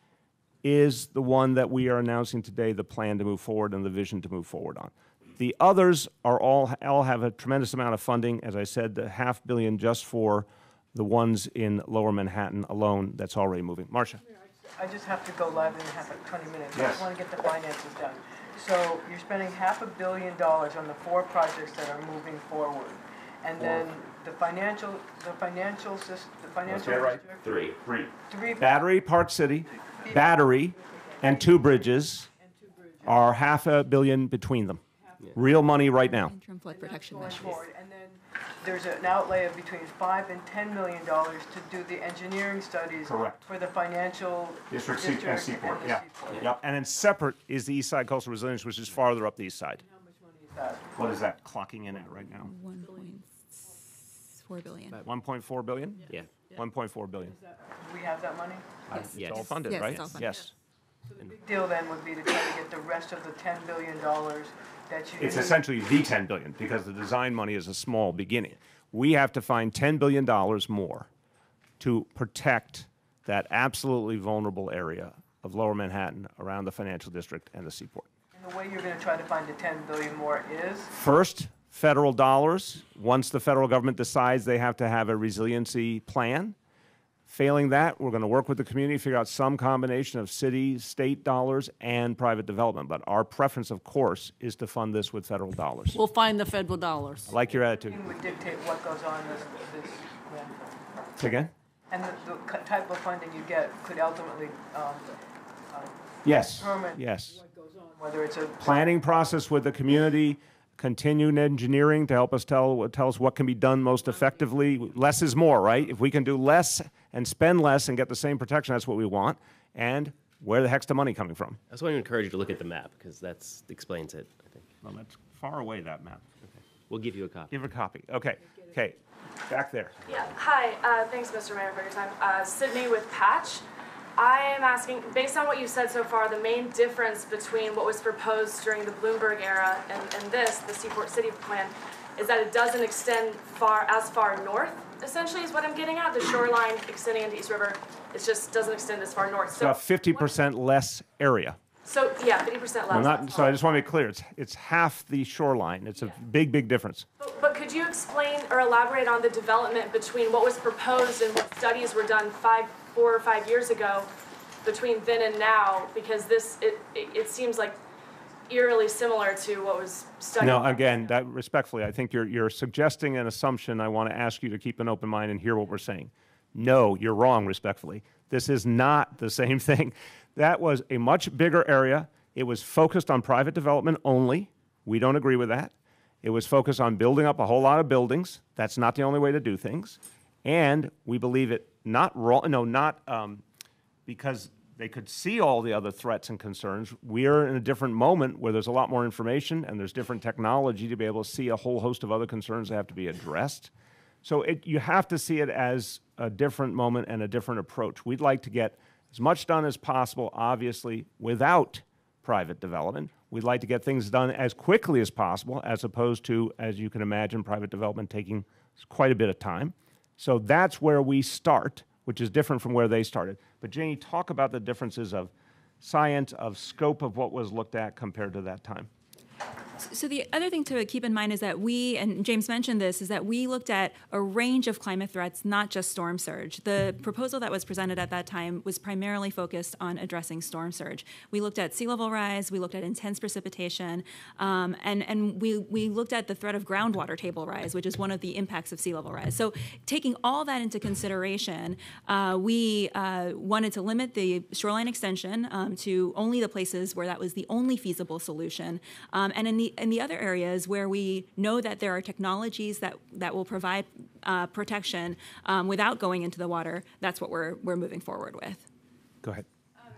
is the one that we are announcing today, the plan to move forward and the vision to move forward on. The others are all have a tremendous amount of funding. As I said, the $500 million just for the ones in Lower Manhattan alone that's already moving. Marcia. I just have to go live in half 20 minutes. Yes. I just want to get the finances done. So you're spending $500 million on the 4 projects that are moving forward, and then the financial district. Three. Battery Park City, Battery, and Two Bridges are $500 million between them. Real money right now. Interim flood protection Going measures. forward, and then there's an outlay of between $5 and $10 million to do the engineering studies. Correct. For the financial District district and Seaport, the yeah. seaport. Yep. And then separate is the East Side Coastal Resilience, which is farther up the east side. How much money is that? What is that clocking in at right now? 1.4 billion. 1.4 billion? Yeah. 1.4 billion. Do we have that money? Yes. It's all funded, Yes, right? it's all funded. Yes. So the big deal then would be to try to get the rest of the $10 billion that you. It's essentially the $10 billion because the design money is a small beginning. We have to find $10 billion more to protect that absolutely vulnerable area of Lower Manhattan around the financial district and the seaport. And the way you're going to try to find the $10 billion more is? First, federal dollars. Once the federal government decides they have to have a resiliency plan. Failing that, we're going to work with the community, figure out some combination of city, state dollars, and private development. But our preference, of course, is to fund this with federal dollars. We'll find the federal dollars. I like your attitude. It would dictate what goes on this landfill. Say again? And the type of funding you get could ultimately Yes. determine Yes. what goes on, whether it's a Planning process with the community, continued engineering to help us tell us what can be done most effectively. Less is more, right? If we can do less and spend less and get the same protection, that's what we want. And where the heck's the money coming from? I just want to encourage you to look at the map because that explains it, I think. Well, that's far away, that map. We'll give you a copy. Give a copy. Okay. Okay. Back there. Yeah, hi, thanks Mr. Mayor for your time. Sydney with Patch. I am asking, based on what you've said so far, the main difference between what was proposed during the Bloomberg era and this, the Seaport City plan, is that it doesn't extend as far north, essentially is what I'm getting at. The shoreline extending into East River, it just doesn't extend as far north. So about 50% less area. So yeah, 50% less. So I just want to be clear, it's half the shoreline. It's a big, big difference. But could you explain or elaborate on the development between what was proposed and what studies were done 4 or 5 years ago between then and now? Because it seems like eerily similar to what was studied. No, again, respectfully, I think you're suggesting an assumption. I want to ask you to keep an open mind and hear what we're saying. No, you're wrong, respectfully. This is not the same thing. That was a much bigger area. It was focused on private development only. We don't agree with that. It was focused on building up a whole lot of buildings. That's not the only way to do things. And we believe it not because they could see all the other threats and concerns. We are in a different moment where there's a lot more information and there's different technology to be able to see a whole host of other concerns that have to be addressed. So you have to see it as a different moment and a different approach. We'd like to get as much done as possible, obviously, without private development. We'd like to get things done as quickly as possible, as opposed to, as you can imagine, private development taking quite a bit of time. So that's where we start, which is different from where they started. But Janie, talk about the differences of science, of scope of what was looked at compared to that time. So the other thing to keep in mind is that we, and James mentioned this, is that we looked at a range of climate threats, not just storm surge. The proposal that was presented at that time was primarily focused on addressing storm surge. We looked at sea level rise, we looked at intense precipitation, and we looked at the threat of groundwater table rise, which is one of the impacts of sea level rise. So taking all that into consideration, we wanted to limit the shoreline extension to only the places where that was the only feasible solution. And in the other areas where we know that there are technologies that will provide protection without going into the water, that's what we're moving forward with. Go ahead.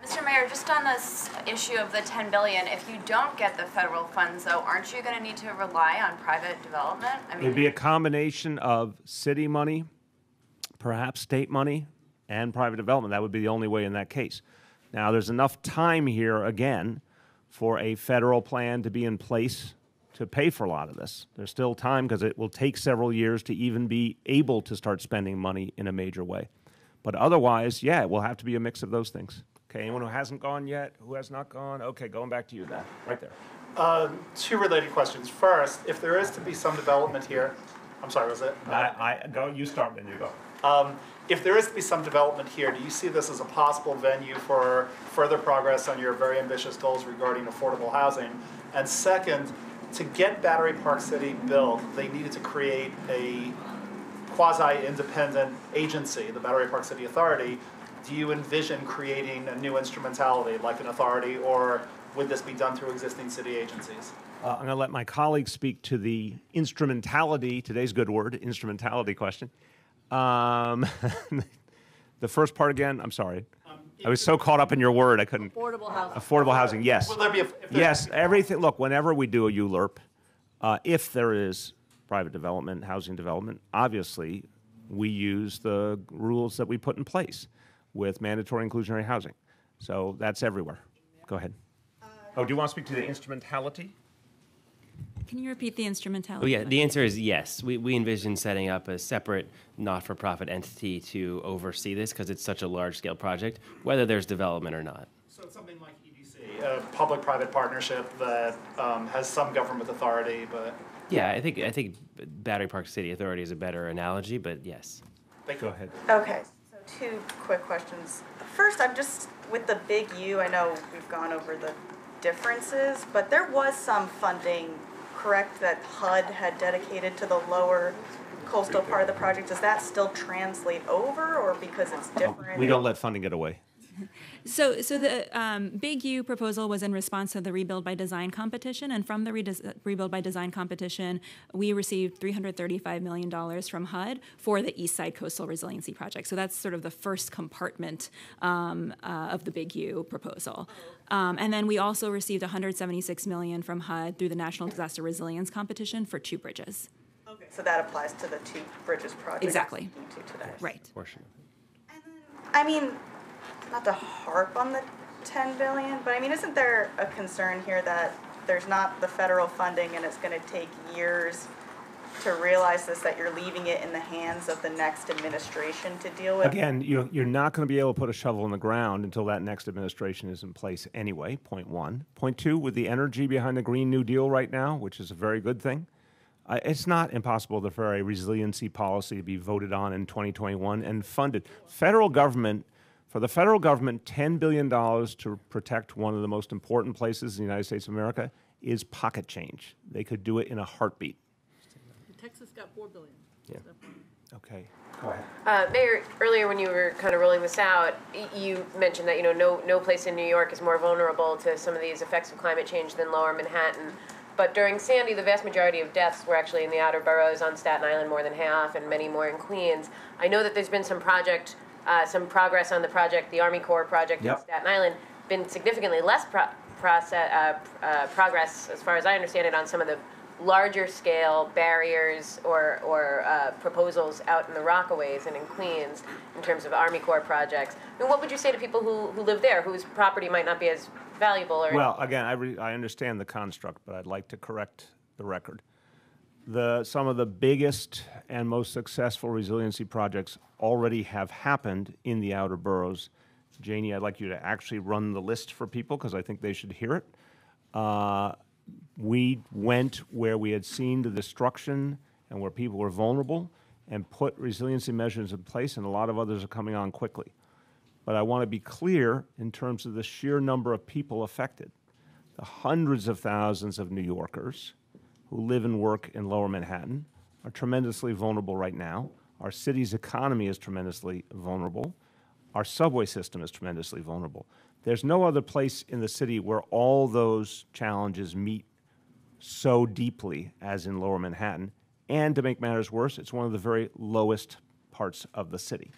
Mr. Mayor, just on this issue of the $10 billion, if you don't get the federal funds, though, aren't you going to need to rely on private development? I mean, it'd be a combination of city money, perhaps state money, and private development. That would be the only way in that case. Now, there's enough time here, again, for a federal plan to be in place to pay for a lot of this. There's still time because it will take several years to even be able to start spending money in a major way. But otherwise, yeah, it will have to be a mix of those things. Okay, anyone who hasn't gone yet, who has not gone? Okay, going back to you then, right there. Two related questions. First, if there is to be some development here, I'm sorry, was it? Go. You start, then you go. If there is to be some development here, do you see this as a possible venue for further progress on your very ambitious goals regarding affordable housing? And second, to get Battery Park City built, they needed to create a quasi-independent agency, the Battery Park City Authority. Do you envision creating a new instrumentality like an authority, or would this be done through existing city agencies? I'm going to let my colleagues speak to the instrumentality, today's good word, instrumentality question. The first part again, I'm sorry. I was so caught up in your word, I couldn't. Affordable housing. Affordable housing, yes. Will there be yes, everything. Look, whenever we do a ULURP, if there is private development, housing development, obviously we use the rules that we put in place with mandatory inclusionary housing. So that's everywhere. Go ahead. Oh, do you want to speak to the instrumentality? Can you repeat the instrumentality? Oh, yeah, the answer is yes. We envision setting up a separate not-for-profit entity to oversee this because it's such a large-scale project, whether there's development or not. So it's something like EDC, a public-private partnership that has some government authority, but... Yeah, I think Battery Park City Authority is a better analogy, but yes. Go ahead. Okay, so two quick questions. First, I'm just, with the big U, I know we've gone over the differences, but there was some funding, correct, that HUD had dedicated to the lower coastal part of the project. Does that still translate over, or because it's different? We don't let funding get away. So the Big U proposal was in response to the Rebuild by Design competition, and from the Rebuild by Design competition, we received $335 million from HUD for the East Side Coastal Resiliency Project. So that's sort of the first compartment of the Big U proposal. And then we also received $176 million from HUD through the National Disaster Resilience competition for 2 bridges. Okay, So that applies to the two bridges project. Exactly. Today. Right. Portion. I mean, not to harp on the 10 billion, but I mean, isn't there a concern here that there's not the federal funding and it's going to take years to realize this, that you're leaving it in the hands of the next administration to deal with? Again, you're not going to be able to put a shovel in the ground until that next administration is in place anyway, point one. Point two, with the energy behind the Green New Deal right now, which is a very good thing, it's not impossible for a resiliency policy to be voted on in 2021 and funded. For the federal government, $10 billion to protect one of the most important places in the United States of America is pocket change. They could do it in a heartbeat. Texas got $4 billion. Yeah. Okay. Go ahead. Mayor, earlier when you were kind of rolling this out, you mentioned that no place in New York is more vulnerable to some of these effects of climate change than Lower Manhattan. But during Sandy, the vast majority of deaths were actually in the outer boroughs on Staten Island, more than half, and many more in Queens. I know that there's been some progress on the project, the Army Corps project in Staten Island, been significantly less progress, as far as I understand it, on some of the larger scale barriers or proposals out in the Rockaways and in Queens in terms of Army Corps projects. I mean, what would you say to people who live there, whose property might not be as valuable? Or well, again, I understand the construct, but I'd like to correct the record. Some of the biggest and most successful resiliency projects already have happened in the outer boroughs. Janie, I'd like you to actually run the list for people because I think they should hear it. We went where we had seen the destruction and where people were vulnerable and put resiliency measures in place, and a lot of others are coming on quickly. But I want to be clear in terms of the sheer number of people affected. The hundreds of thousands of New Yorkers who live and work in Lower Manhattan are tremendously vulnerable right now. Our city's economy is tremendously vulnerable. Our subway system is tremendously vulnerable. There's no other place in the city where all those challenges meet so deeply as in Lower Manhattan. And to make matters worse, it's one of the very lowest parts of the city.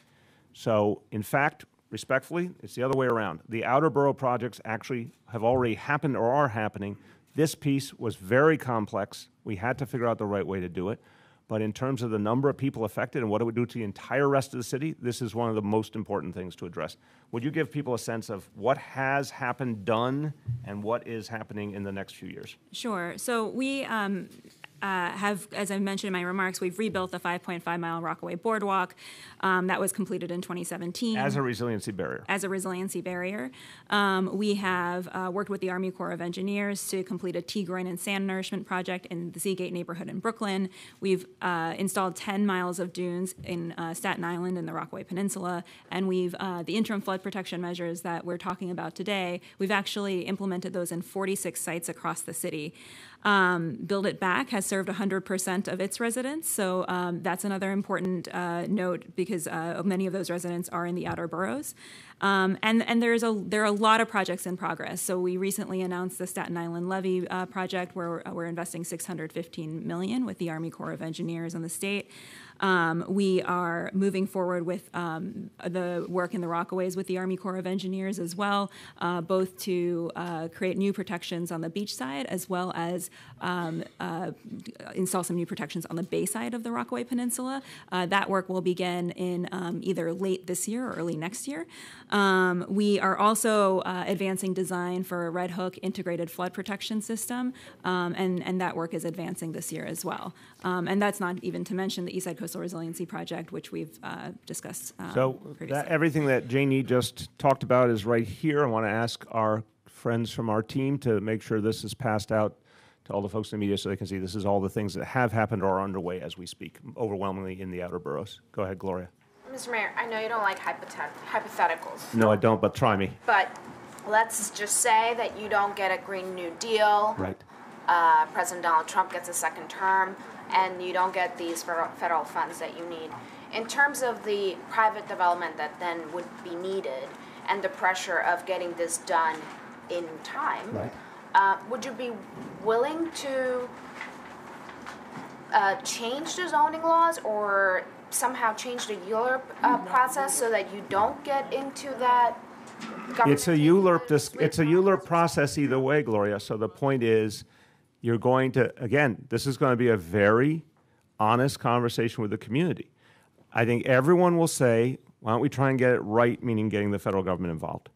So, in fact, respectfully, it's the other way around. The outer borough projects actually have already happened or are happening. This piece was very complex. We had to figure out the right way to do it. But in terms of the number of people affected and what it would do to the entire rest of the city, this is one of the most important things to address. Would you give people a sense of what has happened, done, and what is happening in the next few years? Sure. So we have, as I mentioned in my remarks, we've rebuilt the 5.5-mile Rockaway Boardwalk. That was completed in 2017. As a resiliency barrier. As a resiliency barrier. We have worked with the Army Corps of Engineers to complete a T-groin and sand nourishment project in the Seagate neighborhood in Brooklyn. We've installed 10 miles of dunes in Staten Island and the Rockaway Peninsula. And we've, the interim flood protection measures that we're talking about today, we've actually implemented those in 46 sites across the city. Build It Back has served 100% of its residents, so that's another important note because many of those residents are in the outer boroughs. And there are a lot of projects in progress. So we recently announced the Staten Island Levee project where we're investing $615 million with the Army Corps of Engineers and the state. We are moving forward with the work in the Rockaways with the Army Corps of Engineers as well, both to create new protections on the beach side as well as install some new protections on the bay side of the Rockaway Peninsula. That work will begin in either late this year or early next year. We are also advancing design for a Red Hook integrated flood protection system, and that work is advancing this year as well. And that's not even to mention the Eastside Coastal Resiliency Project, which we've discussed previously. Everything that Janie just talked about is right here. I want to ask our friends from our team to make sure this is passed out to all the folks in the media so they can see this is all the things that have happened or are underway as we speak, overwhelmingly in the outer boroughs. Go ahead, Gloria. Mr. Mayor, I know you don't like hypotheticals. No, I don't, but try me. But let's just say that you don't get a Green New Deal. Right. President Donald Trump gets a second term, and you don't get these federal funds that you need. In terms of the private development that then would be needed and the pressure of getting this done in time, right. Would you be willing to change the zoning laws or somehow change the ULURP process so that you don't get into that? It's a ULURP process either way, Gloria. So the point is, you're going to, again, this is going to be a very honest conversation with the community. I think everyone will say, why don't we try and get it right, meaning getting the federal government involved.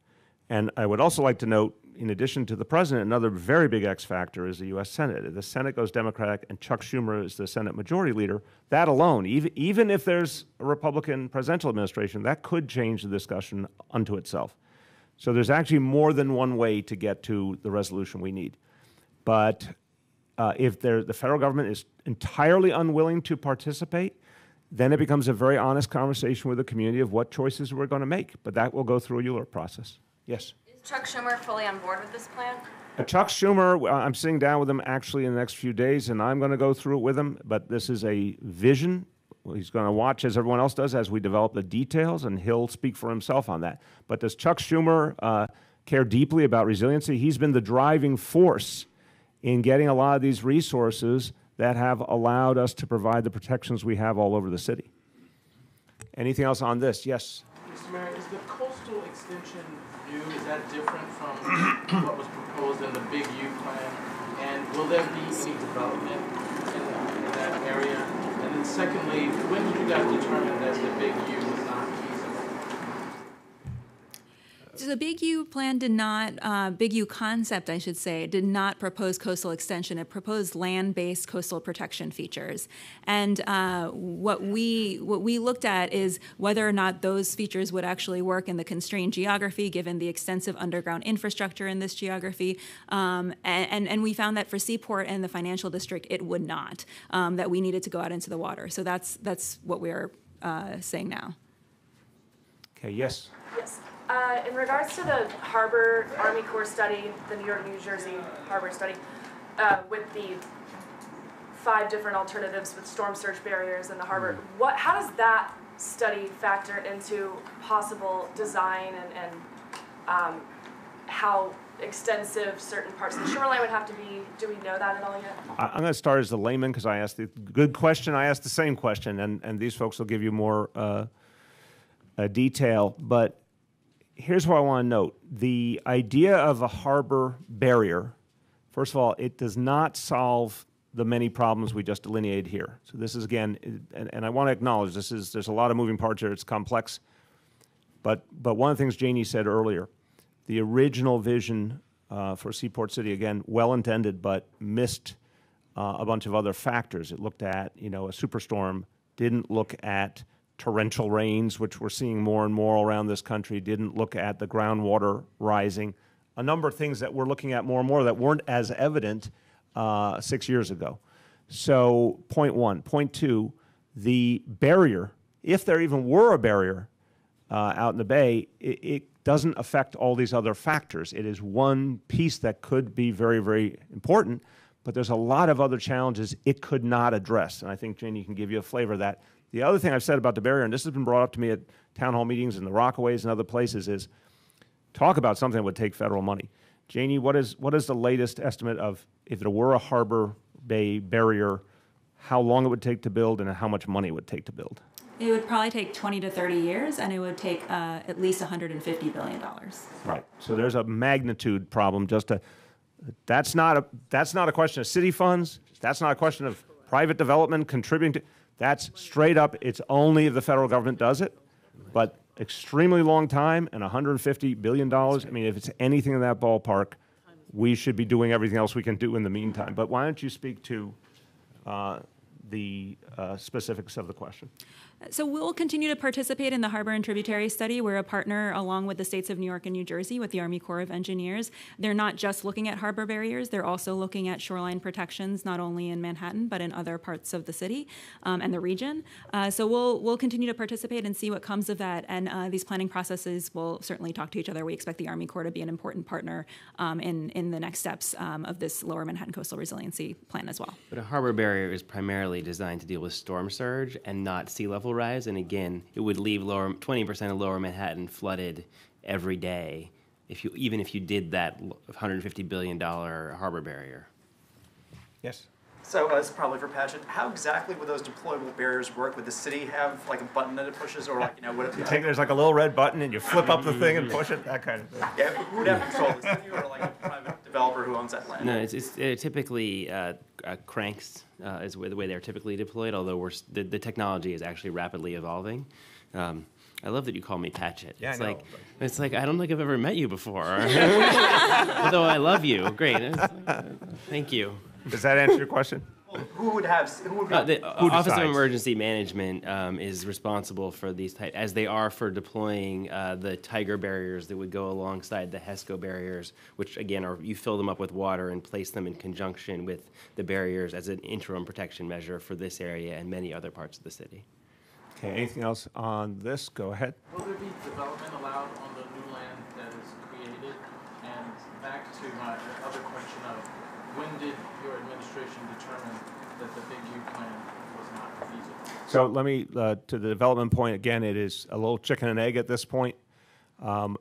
And I would also like to note, in addition to the president, another very big X factor is the U.S. Senate. If the Senate goes Democratic and Chuck Schumer is the Senate Majority Leader, that alone, even if there's a Republican presidential administration, that could change the discussion unto itself. So there's actually more than one way to get to the resolution we need. But if the federal government is entirely unwilling to participate, then it becomes a very honest conversation with the community of what choices we're going to make. But that will go through a ULURP process. Yes? Is Chuck Schumer fully on board with this plan? Chuck Schumer, I'm sitting down with him actually in the next few days, and I'm going to go through it with him. But this is a vision. He's going to watch, as everyone else does, as we develop the details, and he'll speak for himself on that. But does Chuck Schumer care deeply about resiliency? He's been the driving force in getting a lot of these resources that have allowed us to provide the protections we have all over the city. Anything else on this? Yes? Mr. Mayor, is the coastal extension view, is that different from what was proposed in the Big U plan? And will there be any development in that area? And then secondly, when did you guys determine that the Big U was not feasible? So the Big U plan did not, Big U concept, I should say, did not propose coastal extension. It proposed land-based coastal protection features. And what we looked at is whether or not those features would actually work in the constrained geography, given the extensive underground infrastructure in this geography. And we found that for Seaport and the financial district, it would not, that we needed to go out into the water. So that's what we're saying now. Okay, yes? Yes. In regards to the Harbor Army Corps study, the New York, New Jersey Harbor study, with the 5 different alternatives with storm surge barriers in the harbor, how does that study factor into possible design and how extensive certain parts of the shoreline would have to be? Do we know that at all yet? I'm going to start as the layman because I asked the good question. I asked the same question, and these folks will give you more detail. But here's what I want to note. The idea of a harbor barrier, first of all, it does not solve the many problems we just delineated here. So this is, again, and I want to acknowledge there's a lot of moving parts here. It's complex. But one of the things Janie said earlier, the original vision for Seaport City, again, well-intended, but missed a bunch of other factors. It looked at, a superstorm, didn't look at torrential rains, which we're seeing more and more around this country, didn't look at the groundwater rising, a number of things that we're looking at more and more that weren't as evident 6 years ago. So point one. Point two, the barrier, if there even were a barrier out in the bay, it doesn't affect all these other factors. It is one piece that could be very, very important, but there's a lot of other challenges it could not address. And I think Janie can give you a flavor of that. The other thing I've said about the barrier, and this has been brought up to me at town hall meetings in the Rockaways and other places, is talk about something that would take federal money. Janie, what is the latest estimate of if there were a harbor bay barrier, how long it would take to build and how much money it would take to build? It would probably take 20 to 30 years, and it would take at least $150 billion. Right. So there's a magnitude problem. That's not a question of city funds. That's not a question of private development contributing to. That's straight up, it's only if the federal government does it, but extremely long time and $150 billion. I mean, if it's anything in that ballpark, we should be doing everything else we can do in the meantime. But why don't you speak to the specifics of the question? So we'll continue to participate in the Harbor and Tributary Study. We're a partner along with the states of New York and New Jersey with the Army Corps of Engineers. They're not just looking at harbor barriers, they're also looking at shoreline protections, not only in Manhattan, but in other parts of the city and the region. So we'll continue to participate and see what comes of that. And these planning processes will certainly talk to each other. We expect the Army Corps to be an important partner in the next steps of this Lower Manhattan Coastal Resiliency Plan as well. But a harbor barrier is primarily designed to deal with storm surge and not sea level rise, and again, it would leave 20% of Lower Manhattan flooded every day, even if you did that $150 billion harbor barrier. Yes. So this is probably for Patchett. How exactly would those deployable barriers work? Would the city have like a button that it pushes, or would it? There's like a little red button, and you flip up the thing and push it. That kind of thing. Yeah, who would have control? The city or like a private developer who owns that land? No, it's typically cranks is the way they're typically deployed, although the technology is actually rapidly evolving. I love that you call me Patchett. Yeah, It's like I don't think I've ever met you before. Although I love you. Great. Thank you. Does that answer your question? Who would be The Who Office of decides? Emergency Management is responsible for these as they are for deploying the Tiger barriers that would go alongside the Hesco barriers, which again you fill them up with water and place them in conjunction with the barriers as an interim protection measure for this area and many other parts of the city. Okay, anything else on this? Go ahead. Will there be development allowed on the new land that is created? And back to my other question of when did your administration determine that the Big U plan was not feasible? So let me, to the development point, again, it is a little chicken and egg at this point.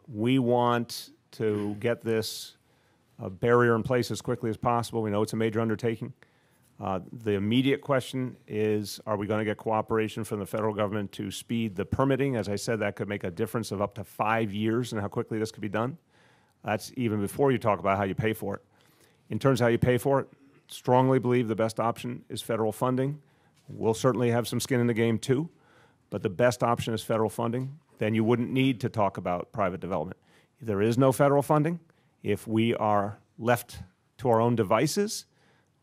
We want to get this barrier in place as quickly as possible. We know it's a major undertaking. The immediate question is, are we going to get cooperation from the federal government to speed the permitting? As I said, that could make a difference of up to 5 years in how quickly this could be done. That's even before you talk about how you pay for it. In terms of how you pay for it, strongly believe the best option is federal funding. We'll certainly have some skin in the game too, but the best option is federal funding. Then you wouldn't need to talk about private development. If there is no federal funding, if we are left to our own devices,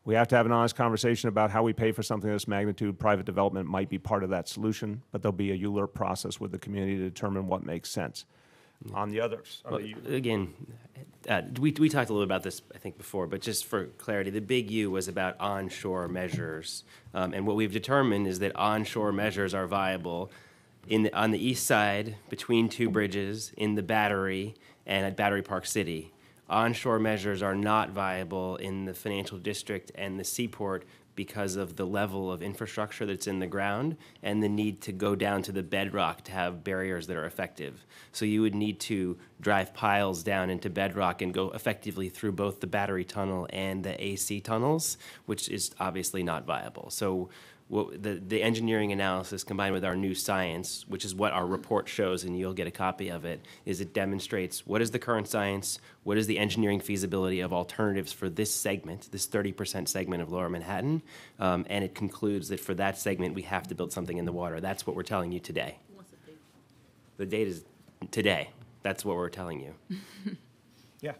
we have to have an honest conversation about how we pay for something of this magnitude. Private development might be part of that solution, but there'll be a ULURP process with the community to determine what makes sense. On the others, Again, we talked a little about this, I think, before, but just for clarity, the Big U was about onshore measures. And what we've determined is that onshore measures are viable on the east side, between two bridges, in the Battery, and at Battery Park City. Onshore measures are not viable in the financial district and the seaport because of the level of infrastructure that's in the ground and the need to go down to the bedrock to have barriers that are effective. So you would need to drive piles down into bedrock and go effectively through both the Battery Tunnel and the AC tunnels, which is obviously not viable. So the engineering analysis combined with our new science, which is what our report shows, and you'll get a copy of it, is it demonstrates what is the current science, what is the engineering feasibility of alternatives for this segment, this 30% segment of Lower Manhattan, and it concludes that for that segment we have to build something in the water. That's what we're telling you today. What's the date? The date is today. That's what we're telling you. Yeah.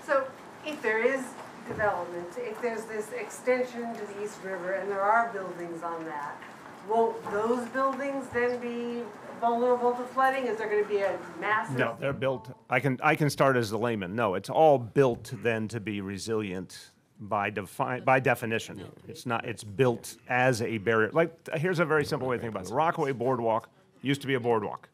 So if there is development, if there's this extension to the East River and there are buildings on that, won't those buildings then be vulnerable to flooding? Is there going to be a massive? No, they're built. I can start as the layman. No, it's all built then to be resilient by definition. It's not. It's built as a barrier. Like, here's a very simple way to think about it. The Rockaway Boardwalk used to be a boardwalk,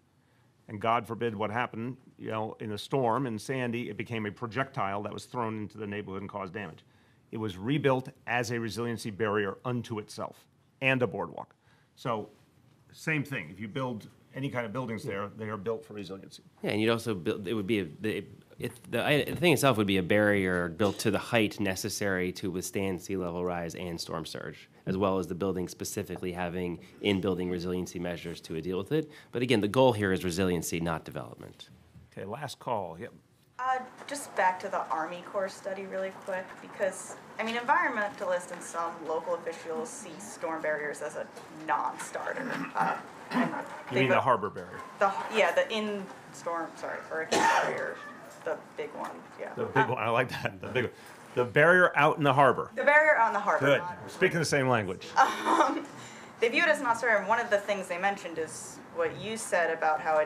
and God forbid what happened. You know, in a storm in Sandy, it became a projectile that was thrown into the neighborhood and caused damage. It was rebuilt as a resiliency barrier unto itself and a boardwalk. So, same thing. If you build any kind of buildings there, they are built for resiliency. Yeah, and you'd also build. It would be the thing itself would be a barrier built to the height necessary to withstand sea level rise and storm surge, as well as the building specifically having in-building resiliency measures to deal with it. But again, the goal here is resiliency, not development. Okay, last call. Yep. Just back to the Army Corps study really quick, because, I mean, environmentalists and some local officials see storm barriers as a non-starter. You mean the harbor barrier? The hurricane barrier, the big one, yeah. The big one, I like that, the big one. The barrier out in the harbor. The barrier out in the harbor. Good, we're speaking the same language. They view it as a non-starter, and one of the things they mentioned is what you said about how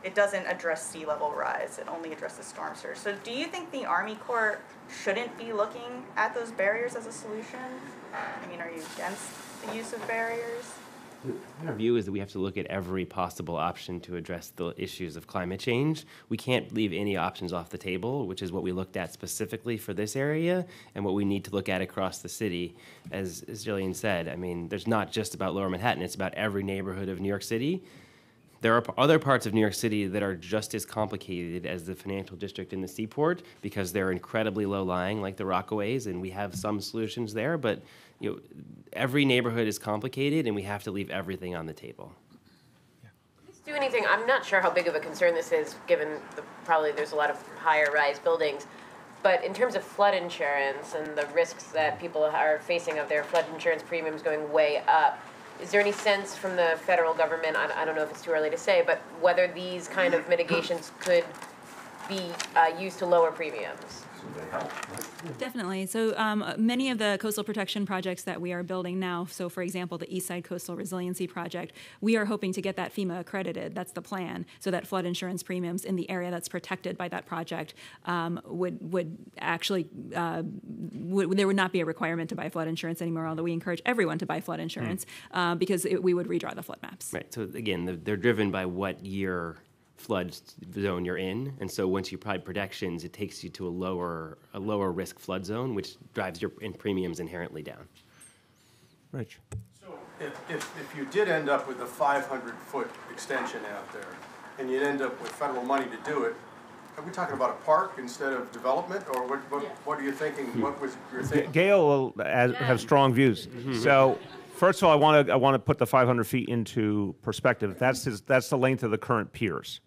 it doesn't address sea level rise, it only addresses storm surge. So do you think the Army Corps shouldn't be looking at those barriers as a solution? I mean, are you against the use of barriers? Our view is that we have to look at every possible option to address the issues of climate change. We can't leave any options off the table, which is what we looked at specifically for this area and what we need to look at across the city. As Jillian said, I mean, there's not just about Lower Manhattan, it's about every neighborhood of New York City. There are other parts of New York City that are just as complicated as the financial district in the seaport because they're incredibly low-lying, like the Rockaways, and we have some solutions there, but you know, every neighborhood is complicated, and we have to leave everything on the table. Do anything? I'm not sure how big of a concern this is, given probably there's a lot of higher-rise buildings, But in terms of flood insurance and the risks that people are facing of their flood insurance premiums going way up, is there any sense from the federal government, I don't know if it's too early to say, but whether these kind of mitigations could be used to lower premiums? Definitely. So many of the coastal protection projects that we are building now, so for example, the East Side Coastal Resiliency Project, we are hoping to get that FEMA accredited. That's the plan, so that flood insurance premiums in the area that's protected by that project would actually, there would not be a requirement to buy flood insurance anymore, although we encourage everyone to buy flood insurance because we would redraw the flood maps. Right. So again, they're driven by what year flood zone you're in, and so once you provide protections, it takes you to a lower risk flood zone, which drives your premiums inherently down. Rich. So if you did end up with a 500-foot extension out there, and you'd end up with federal money to do it, are we talking about a park instead of development, or what are you thinking? What was your thinking? Gail will have strong views. So. First of all, I want to put the 500 feet into perspective. That's the length of the current piers.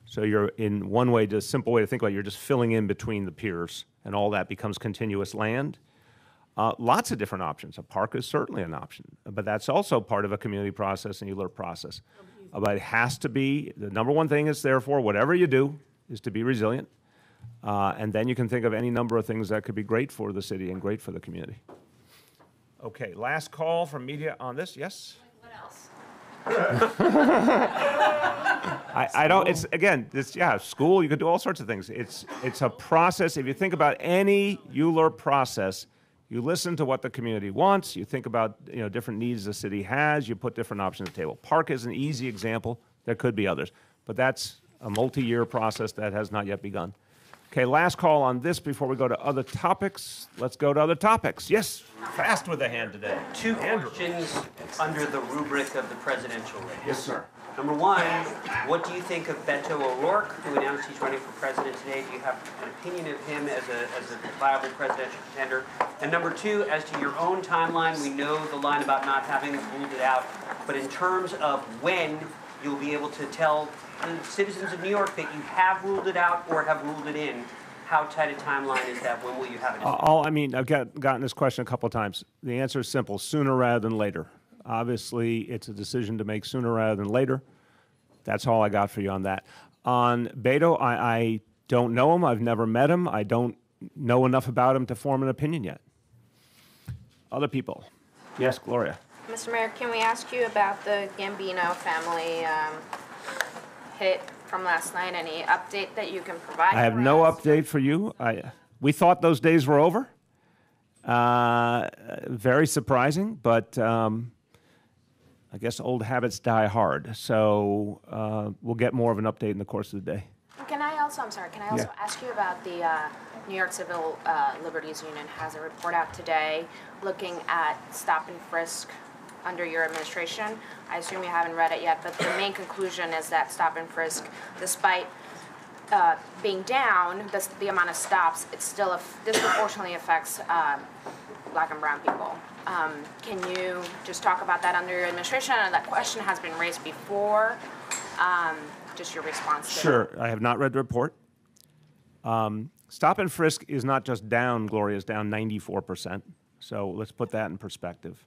So you're, in one way, the simple way to think about it, you're just filling in between the piers, and all that becomes continuous land. Lots of different options. A park is certainly an option, but that's also part of a community process and ULURP process. But it has to be, the number one thing is, therefore, whatever you do, is to be resilient. And then you can think of any number of things that could be great for the city and great for the community. Okay, last call from media on this. Yes? What else? I don't, it's, again, this, yeah, school, you could do all sorts of things. It's a process. If you think about any ULURP process, you listen to what the community wants, you think about, you know, different needs the city has, you put different options on the table. Park is an easy example. There could be others, but that's a multi-year process that has not yet begun. Okay, last call on this before we go to other topics. Let's go to other topics. Yes, fast with the hand today. Two questions under the rubric of the presidential race. Yes, sir. Number one, what do you think of Beto O'Rourke, who announced he's running for president today? Do you have an opinion of him as a viable presidential contender? And number two, as to your own timeline, we know the line about not having ruled it out, but in terms of when you'll be able to tell the citizens of New York that you have ruled it out or have ruled it in, how tight a timeline is that? When will you have it? I mean, I've gotten this question a couple of times. The answer is simple: sooner rather than later. Obviously, it's a decision to make sooner rather than later. That's all I got for you on that. On Beto, I don't know him. I've never met him. I don't know enough about him to form an opinion yet. Other people? Yes, Gloria. Mr. Mayor, can we ask you about the Gambino family hit from last night? Any update that you can provide? I have no update for you. We thought those days were over. Very surprising, but I guess old habits die hard. So we'll get more of an update in the course of the day. Can I also ask you about the New York Civil Liberties Union has a report out today looking at stop and frisk under your administration. I assume you haven't read it yet, but the main conclusion is that stop and frisk, despite being down, the amount of stops, it still disproportionately affects Black and brown people. Can you just talk about that under your administration? And that question has been raised before. Just your response to Sure. I have not read the report. Stop and frisk is not just down, Gloria, is down 94%. So let's put that in perspective.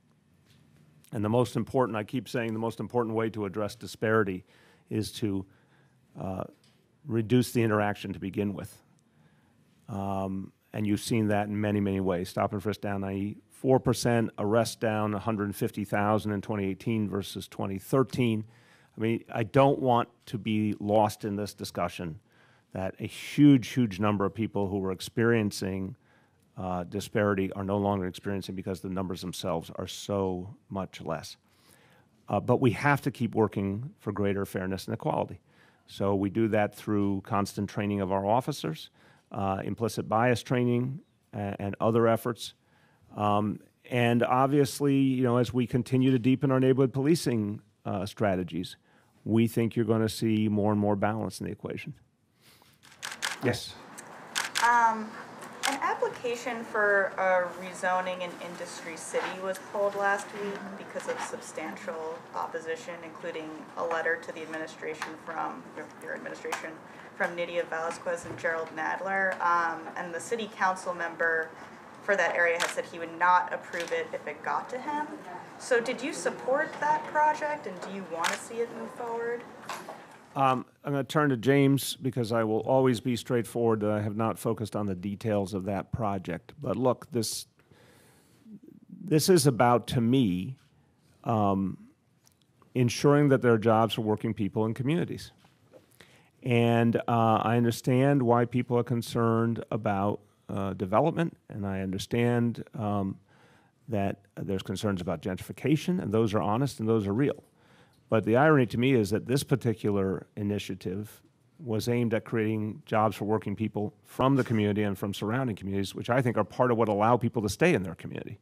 And the most important, I keep saying, the most important way to address disparity is to reduce the interaction to begin with. And you've seen that in many, many ways. Stop and frisk down 94%, arrests down 150,000 in 2018 versus 2013. I mean, I don't want to be lost in this discussion that a huge, huge number of people who were experiencing disparity are no longer experiencing because the numbers themselves are so much less. But we have to keep working for greater fairness and equality. So we do that through constant training of our officers, implicit bias training, and other efforts. And obviously, you know, as we continue to deepen our neighborhood policing strategies, we think you're going to see more and more balance in the equation. Yes. And An application for a rezoning in Industry City was pulled last week because of substantial opposition, including a letter to the administration from your administration from Nydia Velasquez and Gerald Nadler. And the city council member for that area has said he would not approve it if it got to him. So did you support that project, and do you want to see it move forward? I'm going to turn to James because I will always be straightforward that I have not focused on the details of that project. But look, this is about, to me, ensuring that there are jobs for working people in communities. And I understand why people are concerned about development, and I understand that there's concerns about gentrification, and those are honest and those are real. But the irony to me is that this particular initiative was aimed at creating jobs for working people from the community and from surrounding communities, which I think are part of what allow people to stay in their community.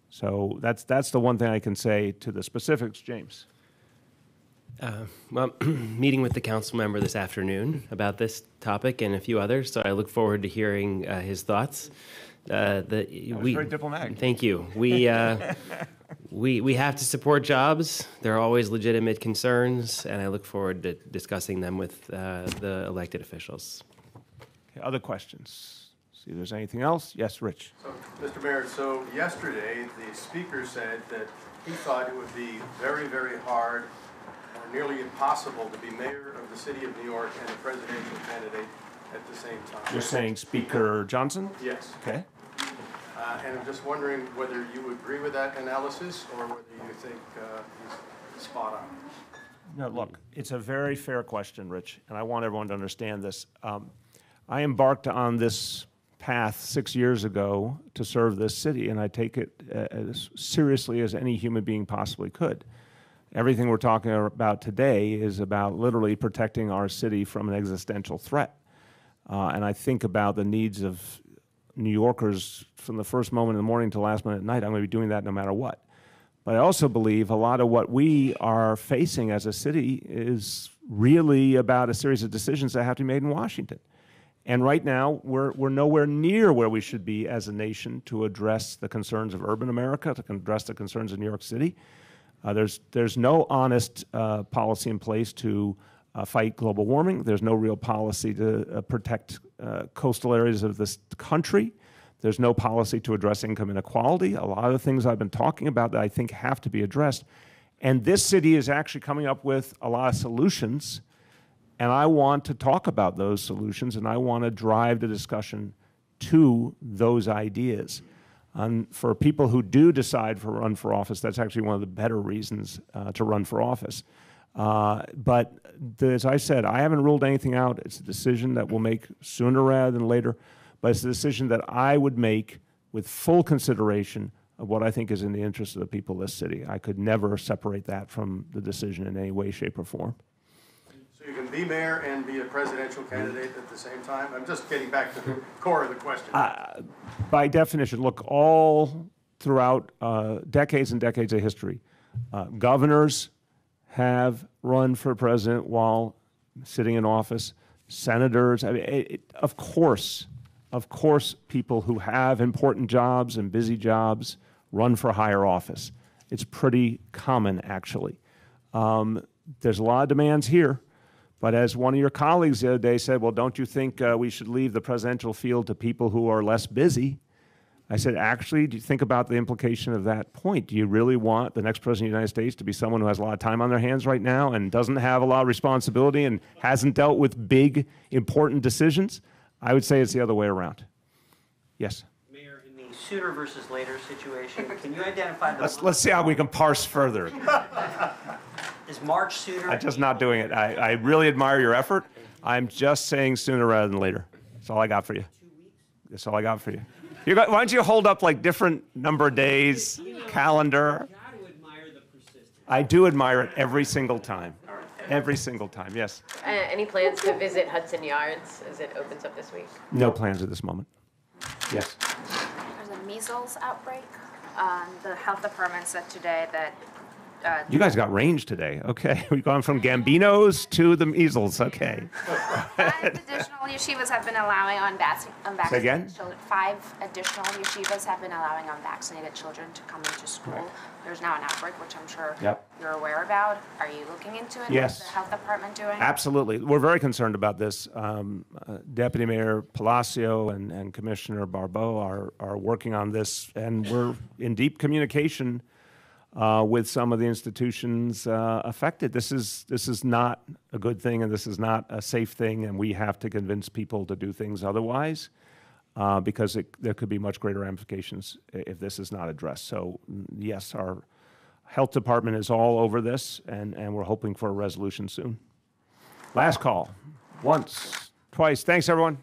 So that's the one thing I can say. To the specifics, James. Well, meeting with the council member this afternoon about this topic and a few others, so I look forward to hearing his thoughts. That was very diplomatic. Thank you. We have to support jobs. There are always legitimate concerns, and I look forward to discussing them with the elected officials. Okay, other questions? See if there's anything else. Yes, Rich. So, Mr. Mayor, so yesterday the speaker said that he thought it would be very, very hard or nearly impossible to be mayor of the city of New York and a presidential candidate at the same time. You're saying Speaker Johnson? Yes. Okay. And I'm just wondering whether you agree with that analysis or whether you think he's spot on. No, look, it's a very fair question, Rich, and I want everyone to understand this. I embarked on this path 6 years ago to serve this city, and I take it as seriously as any human being possibly could. Everything we're talking about today is about literally protecting our city from an existential threat. And I think about the needs of New Yorkers from the first moment in the morning to the last minute at night. I'm going to be doing that no matter what. But I also believe a lot of what we are facing as a city is really about a series of decisions that have to be made in Washington. And right now, we're nowhere near where we should be as a nation to address the concerns of urban America, to address the concerns of New York City. There's no honest policy in place to fight global warming. There's no real policy to protect coastal areas of this country. There's no policy to address income inequality. A lot of the things I've been talking about that I think have to be addressed. And this city is actually coming up with a lot of solutions, and I want to talk about those solutions, and I want to drive the discussion to those ideas. And for people who do decide to run for office, that's actually one of the better reasons to run for office. But as I said, I haven't ruled anything out. It's a decision that we'll make sooner rather than later, but it's a decision that I would make with full consideration of what I think is in the interest of the people of this city. I could never separate that from the decision in any way, shape, or form. So you can be mayor and be a presidential candidate at the same time? I'm just getting back to the core of the question. By definition, look, all throughout decades and decades of history, governors have run for president while sitting in office, senators. I mean, of course, people who have important jobs and busy jobs run for higher office. It's pretty common, actually. There's a lot of demands here, but as one of your colleagues the other day said, well, don't you think we should leave the presidential field to people who are less busy? I said, actually, do you think about the implication of that point? Do you really want the next president of the United States to be someone who has a lot of time on their hands right now and doesn't have a lot of responsibility and hasn't dealt with big, important decisions? I would say it's the other way around. Yes? Mayor, in the sooner versus later situation, can you identify the... Let's see how we can parse further. Is March sooner? I'm just not doing it. I really admire your effort. I'm just saying sooner rather than later. That's all I got for you. 2 weeks? That's all I got for you. Why don't you hold up like different number of days, calendar? I do admire it every single time. Every single time, yes. Any plans to visit Hudson Yards as it opens up this week? No plans at this moment. Yes. There's a measles outbreak. The health department said today that You guys got range today. Okay. We've gone from Gambinos to the measles. Okay. 5 additional yeshivas have been allowing unvaccinated Say again? children. 5 additional yeshivas have been allowing unvaccinated children to come into school. Right. There's now an outbreak, which I'm sure Yep. you're aware about. Are you looking into it? Yes. What's the health department doing? Absolutely. We're very concerned about this. Deputy Mayor Blasio and Commissioner Barbeau are working on this, and we're in deep communication with some of the institutions affected. This is not a good thing, and this is not a safe thing, and we have to convince people to do things otherwise because there could be much greater ramifications if this is not addressed. So yes, our health department is all over this, and we're hoping for a resolution soon. Last call. Once, twice. Thanks, everyone.